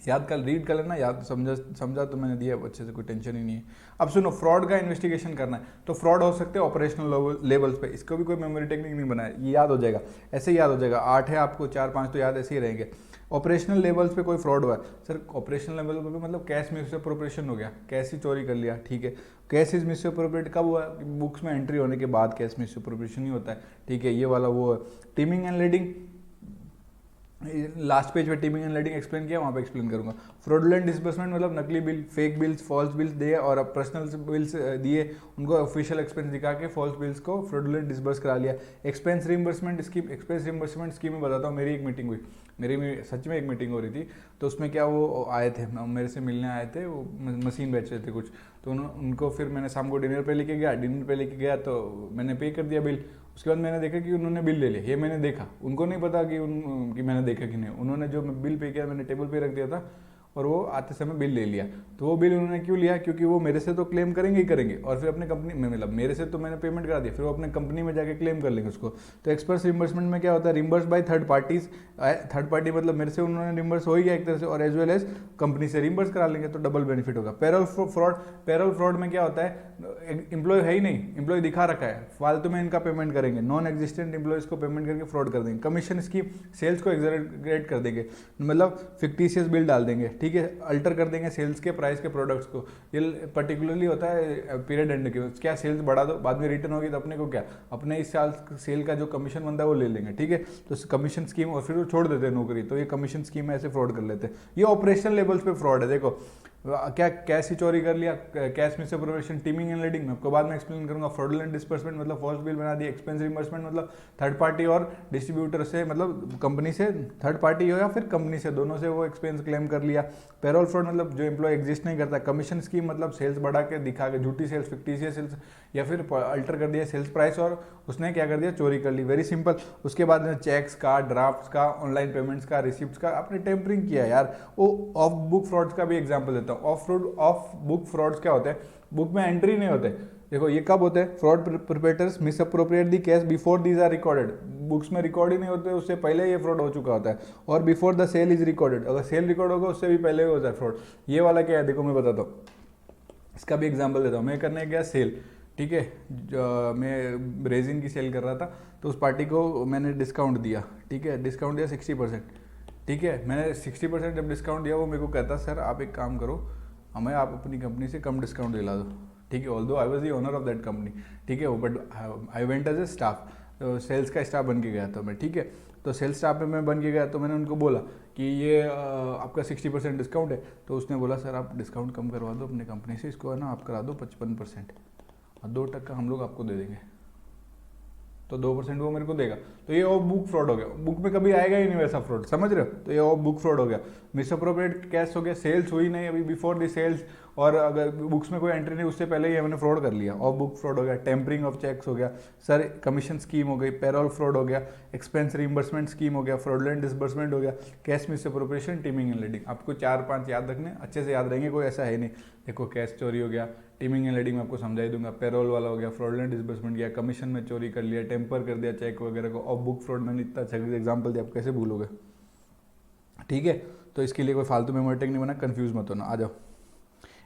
याद कर, रीड कर लेना, याद समझा तो मैंने दिया अच्छे से, कोई टेंशन ही नहीं है। अब सुनो, फ्रॉड का इन्वेस्टिगेशन करना है तो फ्रॉड हो सकते हैं ऑपरेशनल लेवल्स पे, इसको भी कोई मेमोरी टेक्निक नहीं बनाया, ये याद हो जाएगा, ऐसे ही याद हो जाएगा। 8 है आपको, 4-5 तो याद ऐसे ही रहेंगे। ऑपरेशनल लेवल्स पे कोई फ्रॉड हुआ है सर, ऑपरेशनल लेवल पे मतलब कैश मिसअप्रोप्रिएशन हो गया, कैश ही चोरी कर लिया, ठीक है। कैश इज मिसअप्रोप्रिएट कब हुआ, बुक्स में एंट्री होने के बाद कैश मिसअप्रोप्रिएशन ही होता है, ठीक है। ये वाला वो teeming and lading, last page पे टीमिंग एंड लीडिंग एक्सप्लेन किया, वहाँ पे एक्सप्लेन करूंगा। फ्रॉडुलेंट डिसबर्समेंट मतलब नकली बिल, फेक बिल्स, फॉल्स बिल्स दिए और अब पर्सनल बिल्स दिए, उनको ऑफिशियल एक्सपेंस दिखा के फॉल्स बिल्स को फ्रॉडुलेंट डिसबर्स करा लिया। Expense reimbursement scheme, expense reimbursement scheme में बताता हूँ, मेरी एक मीटिंग हुई, मेरी सच में एक मीटिंग हो रही थी, तो उसमें क्या वो आए थे, मेरे से मिलने आए थे, वो मशीन बेच रहे थे कुछ, तो उनको फिर मैंने शाम को डिनर पे लेके गया, तो मैंने पे कर दिया बिल। उसके बाद मैंने देखा कि उन्होंने बिल ले लिया, ये मैंने देखा, उनको नहीं पता कि मैंने देखा कि नहीं, उन्होंने जो बिल पे किया मैंने टेबल पे रख दिया था और वो आते समय बिल ले लिया। तो वो बिल उन्होंने क्यों लिया, क्योंकि वो मेरे से तो क्लेम करेंगे ही करेंगे, और फिर अपने कंपनी में, मतलब मेरे से तो मैंने पेमेंट करा दिया, फिर वो अपने कंपनी में जाके क्लेम कर लेंगे उसको। तो एक्सप्रेस रिम्बर्समेंट में क्या होता है, reimburse by third parties, third party मतलब मेरे से उन्होंने रिम्बर्स हो ही गया एक तरह से, और एज वेल एज कंपनी से रिम्बर्स करा लेंगे, तो डबल बेनिफिट होगा। पैरोल फ्रॉड में क्या होता है, एम्प्लॉय है ही नहीं, एम्प्लॉय दिखा रखा है, फालतू में इनका पेमेंट करेंगे, नॉन एग्जिस्टेंट एम्प्लॉयज को पेमेंट करके फ्रॉड कर देंगे। कमीशन स्कीम, सेल्स को एग्जैगरेट कर देंगे, मतलब फिक्टिशियस बिल डाल देंगे, ठीक है, अल्टर कर देंगे सेल्स के प्राइस के प्रोडक्ट्स को। ये पर्टिकुलरली होता है पीरियड एंड के, क्या सेल्स बढ़ा दो, बाद में रिटर्न होगी तो अपने को क्या, अपने इस साल सेल का जो कमीशन बनता है वो ले लेंगे, ठीक है। तो कमीशन स्कीम, और फिर वो छोड़ देते हैं नौकरी, तो ये कमीशन स्कीम में ऐसे फ्रॉड कर लेते हैं। ये ऑपरेशनल लेवल्स पे फ्रॉड है। देखो क्या, कैश ही चोरी कर लिया, cash misappropriation, teeming and leading में आपको बाद में एक्सप्लेन करूंगा। फ्रॉडुलेंट डिसबर्समेंट मतलब फॉल्स बिल बना दिया। एक्सपेंस रिइंबर्समेंट मतलब थर्ड पार्टी और डिस्ट्रीब्यूटर से, मतलब कंपनी से, थर्ड पार्टी हो या फिर कंपनी से, दोनों से वो एक्सपेंस क्लेम कर लिया। पेरोल फ्रॉड मतलब जो एम्प्लॉय एग्जिस्ट नहीं करता। कमीशन स्कीम मतलब सेल्स बढ़ा के दिखा के, झूठी सेल्स, फिक्टिशियस सेल्स, या फिर अल्टर कर दिया सेल्स प्राइस और उसने क्या कर दिया, चोरी कर ली। Very simple. उसके बाद में चेक्स का, ड्राफ्ट्स का, ऑनलाइन पेमेंट्स का, रिसिप्ट्स का आपने टेम्परिंग किया यार। वो ऑफ बुक फ्रॉड्स का भी एग्जांपल देता हूँ। ऑफ बुक फ्रॉड्स क्या होते हैं, बुक में एंट्री नहीं होते। देखो ये कब होते हैं, fraud perpetrators misappropriate the cash before these are recorded, books में रिकॉर्ड ही नहीं होते, उससे पहले ये फ्रॉड हो चुका होता है। और before the sale is recorded, अगर सेल रिकॉर्ड होगा उससे भी पहले हो जाए फ्रॉड। ये वाला क्या है, देखो मैं बताता हूँ, इसका भी एग्जाम्पल देता हूँ। मैं करने गया सेल, ठीक है, मैं रेजिन की सेल कर रहा था, तो उस पार्टी को मैंने डिस्काउंट दिया, ठीक है, डिस्काउंट दिया 60%, ठीक है। मैंने 60% जब डिस्काउंट दिया, वो मेरे को कहता सर आप एक काम करो, हमें आप अपनी कंपनी से कम डिस्काउंट दिला दो, ठीक है। Although I was the owner of that company, ठीक है, but I went as a staff, तो सेल्स का स्टाफ बन के गया था मैं, ठीक है। तो सेल्स स्टाफ में मैं बन के गया, तो मैंने उनको बोला कि ये आपका 60% डिस्काउंट है। तो उसने बोला सर आप डिस्काउंट कम करवा दो अपनी कंपनी से, इसको है ना आप करा दो 55% और 2% हम लोग आपको दे देंगे, तो 2% वो मेरे को देगा। तो ये ऑफ बुक फ्रॉड हो गया। बुक में कभी आएगा ही नहीं वैसा फ्रॉड, समझ रहे हो। तो ये ऑफ बुक फ्रॉड हो गया। मिसअप्रोप्रिएट कैश हो गया, सेल्स हुई नहीं अभी बिफोर द सेल्स, और अगर बुक्स में कोई एंट्री नहीं उससे पहले ही मैंने फ्रॉड कर लिया, ऑफ बुक फ्रॉड हो गया। टेम्परिंग ऑफ चेक्स हो गया सर, कमीशन स्कीम हो गई, पेरोल फ्रॉड हो गया, एक्सपेंस रिइंबर्समेंट स्कीम हो गया, फ्रॉडुलेंट डिसबर्समेंट हो गया, cash misappropriation, teeming and leading. आपको 4-5 याद रखने, अच्छे से याद रहेंगे, कोई ऐसा है नहीं। देखो कैश चोरी हो गया, टीमिंग एंड लीडिंग में आपको समझा ही दूंगा, पेरोल वाला हो गया, फ्रॉडुलेंट डिसबर्समेंट किया, कमीशन में चोरी कर लिया, टेम्पर कर दिया चेक वगैरह को। ऑफ बुक फ्रॉड मैंने इतना अच्छा एग्जाम्पल दिया, आप कैसे भूलोगे, ठीक है। तो इसके लिए कोई फालतू मेमोरी टेक नहीं बना, कंफ्यूज मत होना। आ जाओ,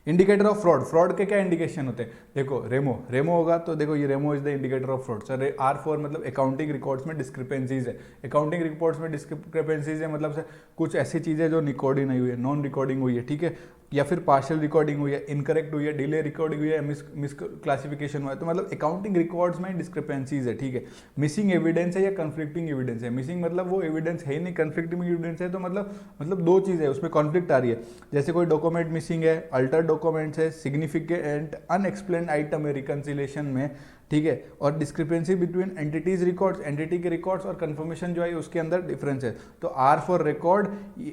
इंडिकेटर ऑफ फ्रॉड। फ्रॉड के क्या इंडिकेशन होते हैं, देखो रेमो होगा, तो देखो ये रेमो is the indicator of fraud. Sir R4 मतलब अकाउंटिंग रिकॉर्ड्स में डिस्क्रिपेंसीज है। अकाउंटिंग रिकॉर्ड्स में डिस्क्रिपेंसीज है मतलब सर कुछ ऐसी चीज़ें जो रिकॉर्डिंग नहीं हुई है, नॉन रिकॉर्डिंग हुई है, ठीक है, या फिर पार्शियल रिकॉर्डिंग हुई है, इनकरेक्ट हुई है, डिले रिकॉर्डिंग हुई है, मिस क्लासिफिकेशन हुआ है, तो मतलब अकाउंटिंग रिकॉर्ड्स में डिस्क्रिपेंसीज है, ठीक है। मिसिंग एविडेंस है या कन्फ्लिक्टिंग एविडेंस है। मिसिंग मतलब वो एविडेंस है ही नहीं, कन्फ्लिक्टिंग एविडेंस है तो मतलब दो चीज़ें उसमें कॉन्फ्लिक्ट आ रही है। जैसे कोई डॉक्यूमेंट मिसिंग है, अल्टर डॉक्यूमेंट्स है, सिग्निफिकेंट अनएक्सप्लेन्ड आइटम है रिकन्सिलेशन में, ठीक है। और discrepancy between entities records, entity के रिकॉर्ड्स और कंफर्मेशन जो है उसके अंदर डिफरेंस है। तो R for record,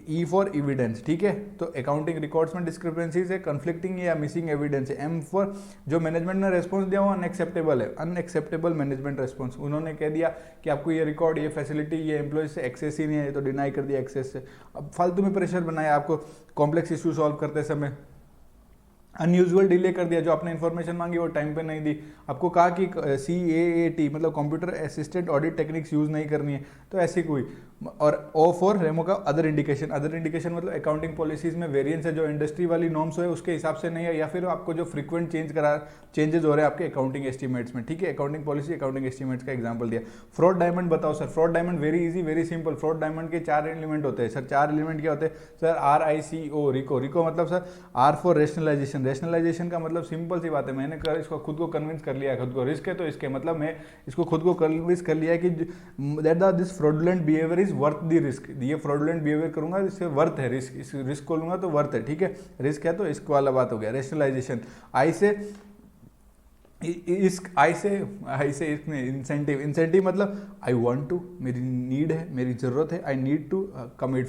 E for evidence, ठीक है। तो अकाउंटिंग रिकॉर्ड्स में डिस्क्रिपेंसीज है, कन्फ्लिक्टिंग या मिसिंग एविडेंस है। एम फॉर जो मैनेजमेंट ने रेस्पॉन्स दिया वो अनएक्सेप्टेबल है, अनएक्सेप्टेबल मैनेजमेंट रेस्पॉन्स। उन्होंने कह दिया कि आपको ये रिकॉर्ड, ये फैसिलिटी, ये एम्प्लॉयज से एक्सेस ही नहीं है, तो डिनाई कर दिया एक्सेस से। अब फालतू में प्रेशर बनाया आपको कॉम्प्लेक्स इशू सॉल्व करते समय, अनयूजुअल डिले कर दिया, जो आपने इन्फॉर्मेशन मांगी वो टाइम पे नहीं दी, आपको कहा कि CAAT मतलब computer assisted audit techniques use नहीं करनी है, तो ऐसी कोई। और ओ फॉर रेमो का अदर इंडिकेशन, अदर इंडिकेशन मतलब अकाउंटिंग पॉलिसीज में वेरिएंस है, जो इंडस्ट्री वाली नॉर्म्स है उसके हिसाब से नहीं है, या फिर आपको जो फ्रीक्वेंट चेंजेस हो रहे हैं आपके अकाउंटिंग एस्टिमेट्स में, ठीक है। अकाउंटिंग पॉलिसी, अकाउंटिंग एस्टिमेट्स का एग्जांपल दिया। फ्रॉड डायमंड बताओ sir. Fraud diamond very easy, very simple. Fraud diamond के 4 एलिमेंट होते हैं सर। 4 एलिमेंट क्या होते हैं सर? RICO, RICO. रिको मतलब sir R for rationalisation. Rationalisation का मतलब सिंपल सी बात है, मैंने इसको खुद को कन्विंस कर लिया है, खुद को रिस्क है तो इसके मतलब मैं इसको खुद को कन्विंस कर लिया है कि that this fraudulent behaviour is worth the risk. ये फ्रॉडुलेंट बिहेवियर करूंगा इससे वर्थ है रिस्क, इस रिस्क को लूंगा तो वर्थ है, ठीक है। रिस्क है तो इसको वाला बात हो गया। रेशनलाइजेशन। आई से इंसेंटिव। इंसेंटिव मतलब आई वांट टू, मेरी नीड है, मेरी जरूरत है, I need to commit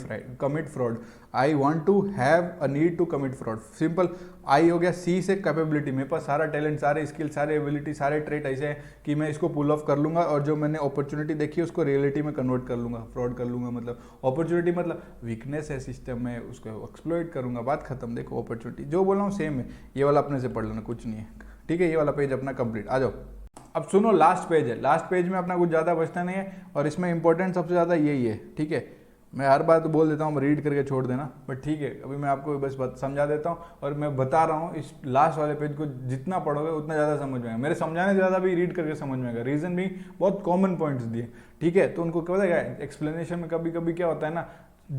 fraud, I want to have a need to commit fraud, simple. I हो गया। सी से कैपेबिलिटी, मेरे पास सारा टैलेंट, सारे स्किल, सारे एबिलिटी, सारे ट्रेट ऐसे हैं कि मैं इसको पुल ऑफ कर लूंगा, और जो मैंने अपॉर्चुनिटी देखी है उसको रियलिटी में कन्वर्ट कर लूंगा, फ्रॉड कर लूंगा। मतलब अपॉर्चुनिटी मतलब वीकनेस है सिस्टम में, उसको एक्सप्लॉइट करूंगा, बात खत्म। देखो अपॉर्चुनिटी जो बोल रहा हूँ सेम है, ये वाला अपने से पढ़ लेना, कुछ नहीं है, ठीक है। ये वाला पेज अपना कंप्लीट। आ जाओ अब सुनो, लास्ट पेज है। लास्ट पेज में अपना कुछ ज़्यादा बचता नहीं है, और इसमें इंपॉर्टेंट सबसे ज़्यादा यही है, ठीक है। मैं हर बात बोल देता हूँ, रीड करके छोड़ देना, बट ठीक है अभी मैं आपको बस समझा देता हूँ, और मैं बता रहा हूँ इस लास्ट वाले पेज को जितना पढ़ोगे उतना ज़्यादा समझ में आएगा। मेरे समझाने से ज़्यादा भी रीड करके समझ में आएगा। रीज़न भी बहुत कॉमन पॉइंट्स दिए, ठीक है। तो उनको क्या पता है, एक्सप्लेनेशन में कभी कभी क्या होता है ना,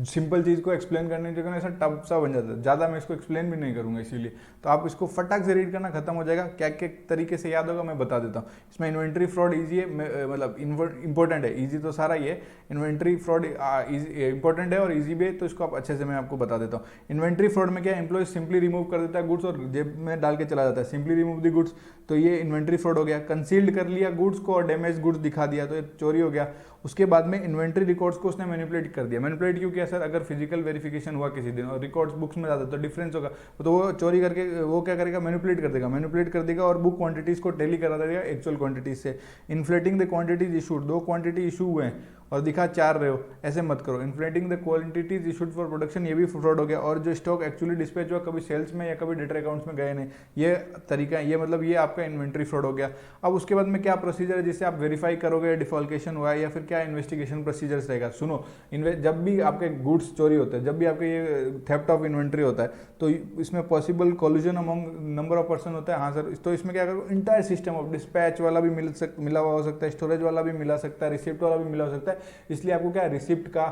सिंपल चीज़ को एक्सप्लेन करने की जगह ऐसा टफ सा बन जाता है। ज़्यादा मैं इसको एक्सप्लेन भी नहीं करूँगा, इसीलिए तो आप इसको फटाक से रीड करना, खत्म हो जाएगा। क्या क्या तरीके से याद होगा मैं बता देता हूँ। इसमें इन्वेंट्री फ्रॉड ईजी है, मतलब इंपॉर्टेंट है। ईजी तो सारा ही है, इन्वेंट्री फ्रॉड इंपॉर्टेंट है और ईजी भी है, तो इसको आप अच्छे से मैं आपको बता देता हूँ। इन्वेंट्री फ्रॉड में क्या, एम्प्लॉय सिंपली रिमूव कर देता है गुड्स और जेब में डाल के चला जाता है, सिंपली रिमूव द गुड्स, तो ये इन्वेंट्री फ्रॉड हो गया। कंसील्ड कर लिया गुड्स को और डैमेज गुड्स दिखा दिया, तो ये चोरी हो गया। उसके बाद में इन्वेंट्री रिकॉर्ड्स को उसने मैनिपुलेट कर दिया। मैनिपुलेट क्यों किया सर? अगर फिजिकल वेरिफिकेशन हुआ किसी दिन और रिकॉर्ड्स बुक्स में जाता तो डिफरेंस होगा, तो वो चोरी करके वो क्या करेगा, मैनिपुलेट कर देगा और बुक क्वांटिटीज को टैली करा देगा एक्चुअल क्वांटिटीज से। Inflating the quantities issued, 2 quantity issue हुए हैं और दिखा 4 रहे हो, ऐसे मत करो। Inflating the quantities issued for production, ये भी फ्रॉड हो गया। और जो स्टॉक एक्चुअली डिस्पैच हुआ कभी सेल्स में या कभी डेटर अकाउंट्स में गए नहीं, ये तरीका है, ये मतलब ये आपका इन्वेंट्री फ्रॉड हो गया। अब उसके बाद में क्या प्रोसीजर है जिससे आप वेरीफाई करोगे डिफॉल्केशन हुआ है या फिर क्या इन्वेस्टिगेशन प्रोसीजर्स रहेगा? सुनो, जब भी आपके गुड्स चोरी होते हैं, जब भी आपके ये थेफ्ट ऑफ इन्वेंट्री होता है, तो इसमें possible collision among number of person होता है। हाँ सर, तो इसमें क्या करो, इंटायर सिस्टम ऑफ डिस्पैच वाला भी मिला हुआ हो सकता है, स्टोरेज वाला भी मिला सकता है, रिसिप्ट वाला भी मिला हो सकता है। इसलिए आपको क्या, रिसिप्ट का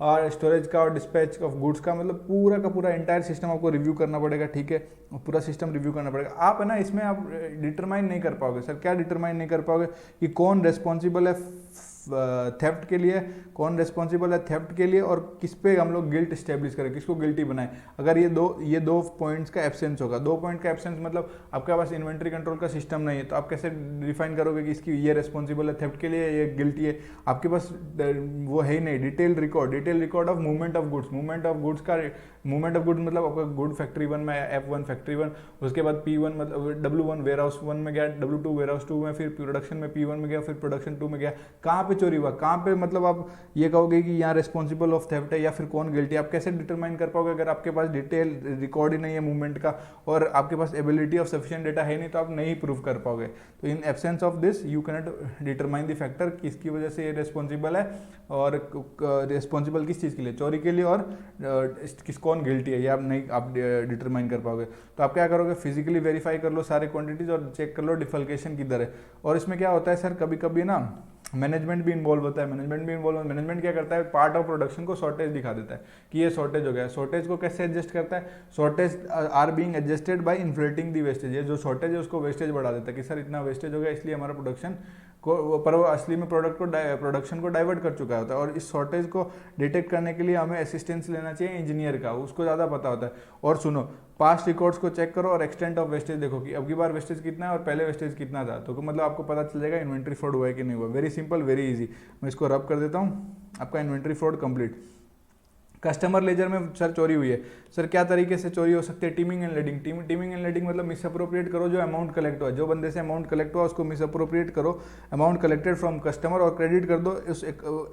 और स्टोरेज का और डिस्पैच ऑफ गुड्स का मतलब पूरा का पूरा इंटायर सिस्टम आपको रिव्यू करना पड़ेगा, ठीक है। पूरा सिस्टम रिव्यू करना पड़ेगा। आप है ना, इसमें आप डिटरमाइन नहीं कर पाओगे। सर क्या डिटरमाइन नहीं कर पाओगे? कि कौन रेस्पॉन्सिबल है थेफ्ट के लिए, कौन रेस्पॉन्सिबल है थेफ्ट के लिए, और किस पे हम लोग गिल्ट स्टेब्लिश करें, किसको गिल्टी बनाएं। अगर ये दो पॉइंट्स का एब्सेंस होगा, 2 पॉइंट का एब्सेंस मतलब आपके पास इन्वेंट्री कंट्रोल का सिस्टम नहीं है, तो आप कैसे डिफाइन करोगे कि इसकी ये रेस्पॉन्सिबल है थेफ्ट के लिए, ये गिल्टी है? आपके पास वो है ही नहीं detail record of movement of goods. Movement of goods मतलब आपका गुड फैक्ट्री 1 में F1 फैक्ट्री 1, उसके बाद P1 मतलब W1 वेयर हाउस 1 में गया, W2 वेयर हाउस 2 में, फिर प्रोडक्शन में P1 में गया, फिर प्रोडक्शन 2 में गया। कहाँ पे चोरी हुआ, कहाँ पे मतलब आप ये कहोगे कि यहाँ रेस्पॉन्सिबल ऑफ थेफ्ट है या फिर कौन गिल्टी? आप कैसे डिटरमाइन कर पाओगे अगर आपके पास डिटेल रिकॉर्ड ही नहीं है मूवमेंट का और आपके पास एबिलिटी ऑफ सफिशिएंट डेटा है नहीं, तो आप नहीं प्रूव कर पाओगे। तो in absence of this you can not determine the factor किसकी वजह से ये रेस्पॉन्सिबल है, और रेस्पॉन्सिबल किस चीज़ के लिए, चोरी के लिए, और कौन गिल्टी है, ये आप डिटरमाइन कर पाओगे। तो आप क्या करोगे, फिजिकली वेरीफाई कर लो सारे क्वांटिटीज और चेक कर लो डिफल्केशन किधर है। और इसमें क्या होता है सर, कभी कभी ना मैनेजमेंट भी इन्वॉल्व होता है। मैनेजमेंट क्या करता है, पार्ट ऑफ प्रोडक्शन को शॉर्टेज दिखा देता है कि ये शॉर्टेज हो गया। शॉर्टेज को कैसे एडजस्ट करता है, shortage are being adjusted by inflating the wastage. ये जो शॉर्टेज है उसको वेस्टेज बढ़ा देता है कि सर इतना वेस्टेज हो गया इसलिए हमारा प्रोडक्शन पर वो असली में प्रोडक्शन को डाइवर्ट कर चुका होता है। और इस शॉर्टेज को डिटेक्ट करने के लिए हमें असिस्टेंस लेना चाहिए इंजीनियर का, उसको ज़्यादा पता होता है। और सुनो, पास्ट रिकॉर्ड्स को चेक करो और एक्सटेंट ऑफ वेस्टेज देखो कि अब की बार वेस्टेज कितना है और पहले वेस्टेज कितना था, तो मतलब आपको पता चल जाएगा इन्वेंट्री फ्रॉड हुआ है कि नहीं हुआ। Very simple, very easy. मैं इसको रब कर देता हूँ, आपका inventory fraud complete. Customer ledger में सर चोरी हुई है, सर क्या तरीके से चोरी हो सकती है? Teeming and lading. Teeming and lading मतलब मिस अप्रोप्रिएट करो जो अमाउंट कलेक्ट हुआ, जो बंदे से अमाउंट कलेक्ट हुआ उसको मिस अप्रोप्रिएट करो, अमाउंट कलेक्टेड फ्रॉम कस्टमर, और क्रेडिट कर दो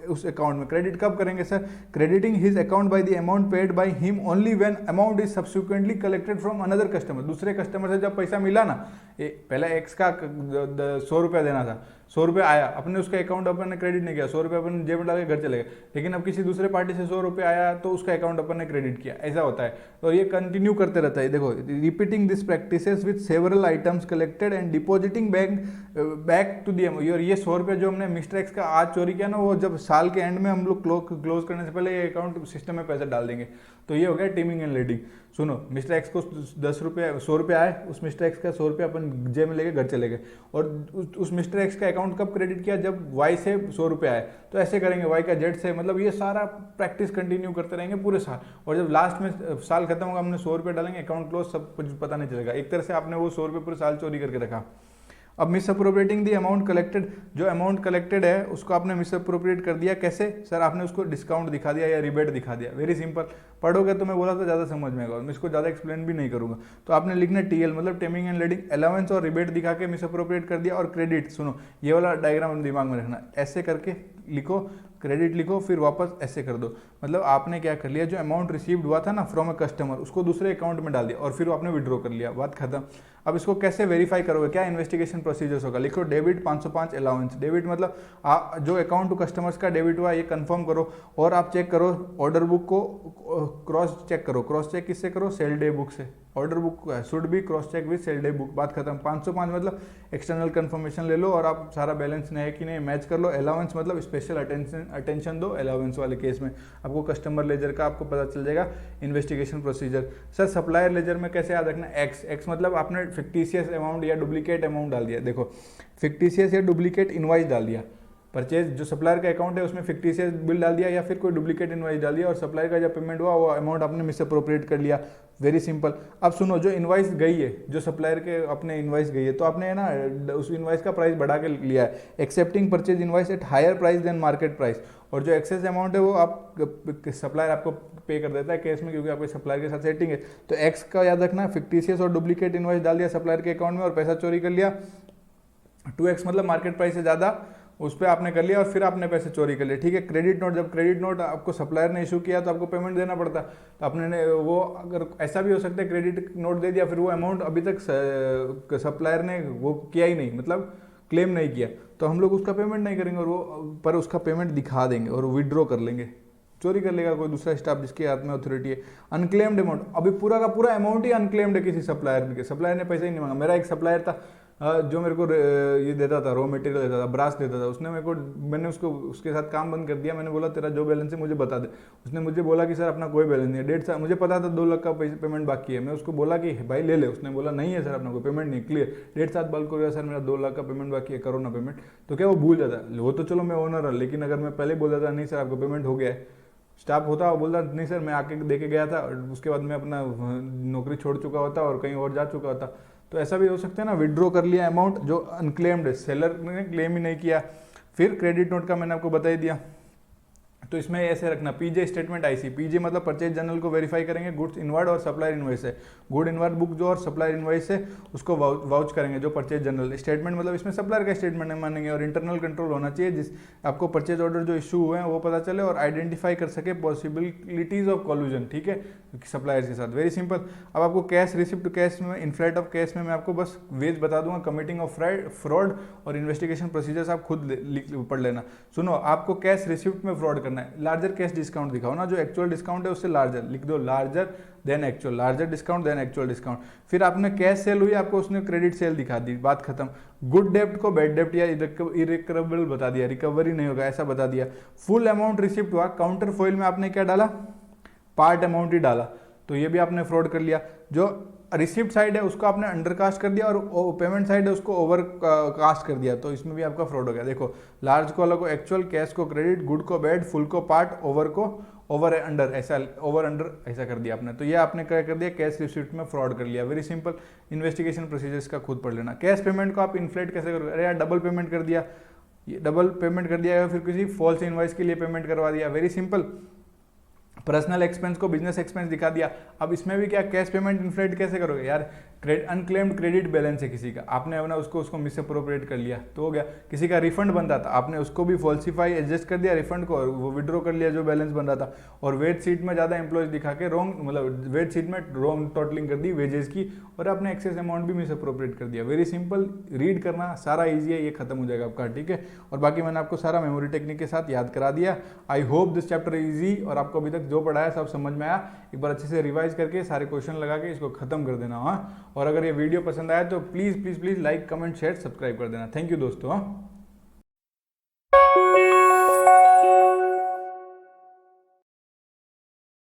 उस अकाउंट में। क्रेडिट कब करेंगे sir? Crediting his account by the amount paid by him only when amount is subsequently collected from another customer. दूसरे कस्टमर से जब पैसा मिला ना, पहले एक्स का 100 रुपया देना था, 100 रुपये आया, अपने उसका अकाउंट अपन ने क्रेडिट नहीं किया, 100 रुपये अपन जेब में डाल के घर चले गए। लेकिन अब किसी दूसरे पार्टी से 100 रुपये आया तो उसका अकाउंट अपन ने क्रेडिट किया, ऐसा होता है। तो ये कंटिन्यू करते रहता है। देखो, repeating this practices with several items collected and depositing back to the. और ये 100 रुपये जो हमने मिस्टर एक्स का आज चोरी किया ना, वो जब साल के एंड में हम लोग क्लोज करने से पहले ये अकाउंट सिस्टम में पैसा डाल देंगे। तो ये हो गया टीमिंग एंड लेडिंग। सुनो, मिस्टर एक्स को 100 रुपये आए, उस मिस्टर एक्स का 100 रुपये अपन जेब में लेके घर चले गए, और उस मिस्टर एक्स का अकाउंट कब क्रेडिट किया? जब वाई से 100 रुपये आए। तो ऐसे करेंगे, वाई का जेड से, मतलब ये सारा प्रैक्टिस कंटिन्यू करते रहेंगे पूरे साल। और जब लास्ट में साल खत्म होगा, हमने 100 रुपये डालेंगे, अकाउंट क्लोज, सब कुछ पता नहीं चलेगा। एक तरह से आपने वो 100 रुपये पूरे साल चोरी करके रखा। अब miss appropriating the amount collected, जो अमाउंट कलेक्टेड है उसको आपने मिस अप्रोप्रिएट कर दिया। कैसे सर? आपने उसको डिस्काउंट दिखा दिया या रिबेट दिखा दिया। वेरी सिंपल, पढ़ोगे तो मैं बोला तो ज़्यादा समझ में आएगा, मैं इसको ज़्यादा एक्सप्लेन भी नहीं करूँगा। तो आपने लिखना टीएल मतलब टीमिंग एंड लेडिंग, अलाउंस और रिबेट दिखा के मिस अप्रोप्रिएट कर दिया। और क्रेडिट, सुनो ये वाला डायग्राम दिमाग में रखना, ऐसे करके लिखो, क्रेडिट लिखो, फिर वापस ऐसे कर दो। मतलब आपने क्या कर लिया, जो अमाउंट रिसीव्ड हुआ था ना फ्रॉम अ कस्टमर, उसको दूसरे अकाउंट में डाल दिया और फिर आपने विड्रॉ कर लिया, बात खत्म। अब इसको कैसे वेरीफाई करोगे? क्या इन्वेस्टिगेशन प्रोसीजर्स होगा? लिखो डेबिट 505 अलाउंस। डेबिट मतलब जो अकाउंट टू कस्टमर्स का डेबिट हुआ ये कंफर्म करो, और आप चेक करो ऑर्डर बुक को, क्रॉस चेक करो। क्रॉस चेक किससे करो? सेल डे बुक से। Order book should be cross check with sale day book, बात खत्म। 505 मतलब एक्सटर्नल कंफर्मेशन ले लो और आप सारा बैलेंस है कि नहीं मैच कर लो। अलाउंस मतलब स्पेशल अटेंशन दो अलाउंस वाले केस में, आपको कस्टमर लेजर का आपको पता चल जाएगा investigation procedure. Sir supplier laser में कैसे याद रखना? एक्स मतलब आपने फिक्टिशियस अमाउंट या डुप्लीकेट अमाउंट डाल दिया। देखो, फिक्टिशियस या डुप्लीकेट इनवाइस डाल दिया, परचेज जो सप्लायर का अकाउंट है उसमें फिक्टिशियस बिल डाल दिया या फिर कोई डुप्लीकेट इनवाइस डाल दिया, और सप्लायर का जब पेमेंट हुआ वो अमाउंट आपने मिस अप्रोप्रिएट कर लिया। Very simple. अब सुनो, जो इनवाइस गई है, जो सप्लायर के अपने इनवाइस गई है, तो आपने है ना उस इनवाइस का प्राइस बढ़ा के लिया है, accepting purchase invoice at higher price than market price. और जो एक्सेस अमाउंट है वो आप सप्लायर आपको पे कर देता है केस में, क्योंकि आपके सप्लायर के साथ सेटिंग है। तो एक्स का याद रखना, फिक्टिशियस और डुप्लीकेट इनवाइस डाल दिया सप्लायर के अकाउंट में और पैसा चोरी कर लिया। 2x मतलब मार्केट प्राइस से ज़्यादा, उस पर आपने कर लिया और फिर आपने पैसे चोरी कर लिए। ठीक है। क्रेडिट नोट, जब क्रेडिट नोट आपको सप्लायर ने इशू किया तो आपको पेमेंट देना पड़ता, तो आपने वो, अगर ऐसा भी हो सकता है क्रेडिट नोट दे दिया, फिर वो अमाउंट अभी तक सप्लायर ने वो किया ही नहीं, मतलब क्लेम नहीं किया, तो हम लोग उसका पेमेंट नहीं करेंगे और वो पर उसका पेमेंट दिखा देंगे और विड्रॉ कर लेंगे, चोरी कर लेगा कोई दूसरा स्टाफ जिसके हाथ में अथॉरिटी है। अनक्लेम्ड अमाउंट, अभी पूरा का पूरा अमाउंट ही अनक्लेम्ड है किसी सप्लायर के, सप्लायर ने पैसा ही नहीं मांगा। मेरा एक सप्लायर था जो मेरे को ये देता था, रॉ मटेरियल देता था, ब्रास देता था, उसने मेरे को, मैंने उसके साथ काम बंद कर दिया। मैंने बोला तेरा जो बैलेंस है मुझे बता दे। उसने मुझे बोला कि सर अपना कोई बैलेंस नहीं है, 1.5 मुझे पता था 2 लाख का पेमेंट बाकी है। मैं उसको बोला कि भाई ले ले, उसने बोला नहीं है सर अपना कोई पेमेंट नहीं, क्लियर 1.5 बाल को सर मेरा 2 लाख का पेमेंट बाकी है, करो ना पेमेंट। तो क्या वो भूल जाता? वो तो चलो मैं ओनर हूँ, लेकिन अगर मैं पहले बोल देता नहीं सर आपको पेमेंट हो गया है, स्टाफ होता वो बोलता नहीं सर मैं आके दे के गया था, और उसके बाद मैं अपना नौकरी छोड़ चुका होता और कहीं और जा चुका होता, तो ऐसा भी हो सकता है ना। विड्रॉ कर लिया अमाउंट जो अनक्लेम्ड है, सेलर ने क्लेम ही नहीं किया। फिर क्रेडिट नोट का मैंने आपको बता ही दिया, तो इसमें ऐसे रखना पीजे स्टेटमेंट आईसी। पीजे मतलब परचेज जनरल को वेरीफाई करेंगे, गुड्स इनवर्ड और सप्लायर इनवॉइस है, गुड इनवर्ड बुक जो और सप्लायर इनवॉइस है उसको वाउच करेंगे जो परचेज जनरल। स्टेटमेंट मतलब इसमें सप्लायर का स्टेटमेंट नहीं मानेंगे, और इंटरनल कंट्रोल होना चाहिए जिस आपको परचेज ऑर्डर जो इशू हुए हैं वो पता चले और आइडेंटिफाई कर सके पॉसिबिलिटीज ऑफ कॉल्यूजन, ठीक है, सप्लायर्स के साथ। Very simple. अब आपको कैश रिसिप्ट कैश में, इनफ्लाइट ऑफ कैश में मैं आपको बस वेज बता दूंगा, कमिटिंग ऑफ फ्रॉड और इन्वेस्टिगेशन प्रोसीजर्स आप खुद पढ़ लेना। सुनो, आपको कैश रिसिप्ट में फ्रॉड करना है, लार्जर कैश डिस्काउंट दिखाओ ना, जो एक्चुअल डिस्काउंट है उससे लार्जर लिख दो, larger than actual, larger discount than actual discount. फिर आपने कैश सेल हुई, आपको उसने क्रेडिट सेल दिखा दी, बात खत्म। गुड डेप्ट को बैड डेप्ट या इरिकवरेबल बता दिया, रिकवरी नहीं होगा ऐसा बता दिया। फुल अमाउंट रिसिप्ट हुआ, काउंटर फॉइल में आपने क्या डाला, पार्ट अमाउंट ही डाला, तो ये भी आपने फ्रॉड कर लिया। जो रिसिप्ट साइड है उसको आपने अंडर कास्ट कर दिया और पेमेंट साइड है उसको ओवर कास्ट कर दिया, तो इसमें भी आपका फ्रॉड हो गया। देखो लार्ज को अलग को एक्चुअल, कैश को क्रेडिट, गुड को बैड, फुल को पार्ट, ओवर को ओवर अंडर, ऐसा ओवर अंडर ऐसा कर दिया आपने। तो ये आपने क्या कर दिया, कैश रिसिप्ट में फ्रॉड कर लिया। वेरी सिंपल, इन्वेस्टिगेशन प्रोसीजर्स का खुद पढ़ लेना। कैश पेमेंट को आप इन्फ्लेट कैसे करोगे, अरे यार डबल पेमेंट कर दिया, ये डबल पेमेंट कर दिया या फिर किसी फॉल्स इनवॉइस के लिए पेमेंट करवा दिया। वेरी सिंपल, पर्सनल एक्सपेंस को बिजनेस एक्सपेंस दिखा दिया। अब इसमें भी क्या, कैश पेमेंट इन्फ्लेट कैसे करोगे यार, अनक्लेम्ड क्रेडिट बैलेंस है किसी का, आपने अपना उसको मिस अप्रोप्रिएट कर लिया तो हो गया। किसी का रिफंड बन रहा था, आपने उसको भी फॉल्सिफाई एडजस्ट कर दिया रिफंड को, और वो विड्रॉ कर लिया जो बैलेंस बन रहा था। और वेज शीट में ज़्यादा एम्प्लॉयज दिखा के रॉन्ग, मतलब वेज शीट में रॉन्ग टोटलिंग कर दी वेजेस की, और आपने एक्सेस अमाउंट भी मिस अप्रोप्रिएट कर दिया। वेरी सिंपल, रीड करना सारा ईजी है, ये खत्म हो जाएगा आपका, ठीक है। और बाकी मैंने आपको सारा मेमोरी टेक्निक के साथ याद करा दिया। I hope this chapter easy, और आपको अभी तक जो पढ़ाया सब समझ में आया। एक बार अच्छे से रिवाइज करके सारे क्वेश्चन लगा के इसको खत्म कर देना। हाँ, और अगर ये वीडियो पसंद आया तो please please please like, comment, share, subscribe कर देना। थैंक यू दोस्तों। हाँ।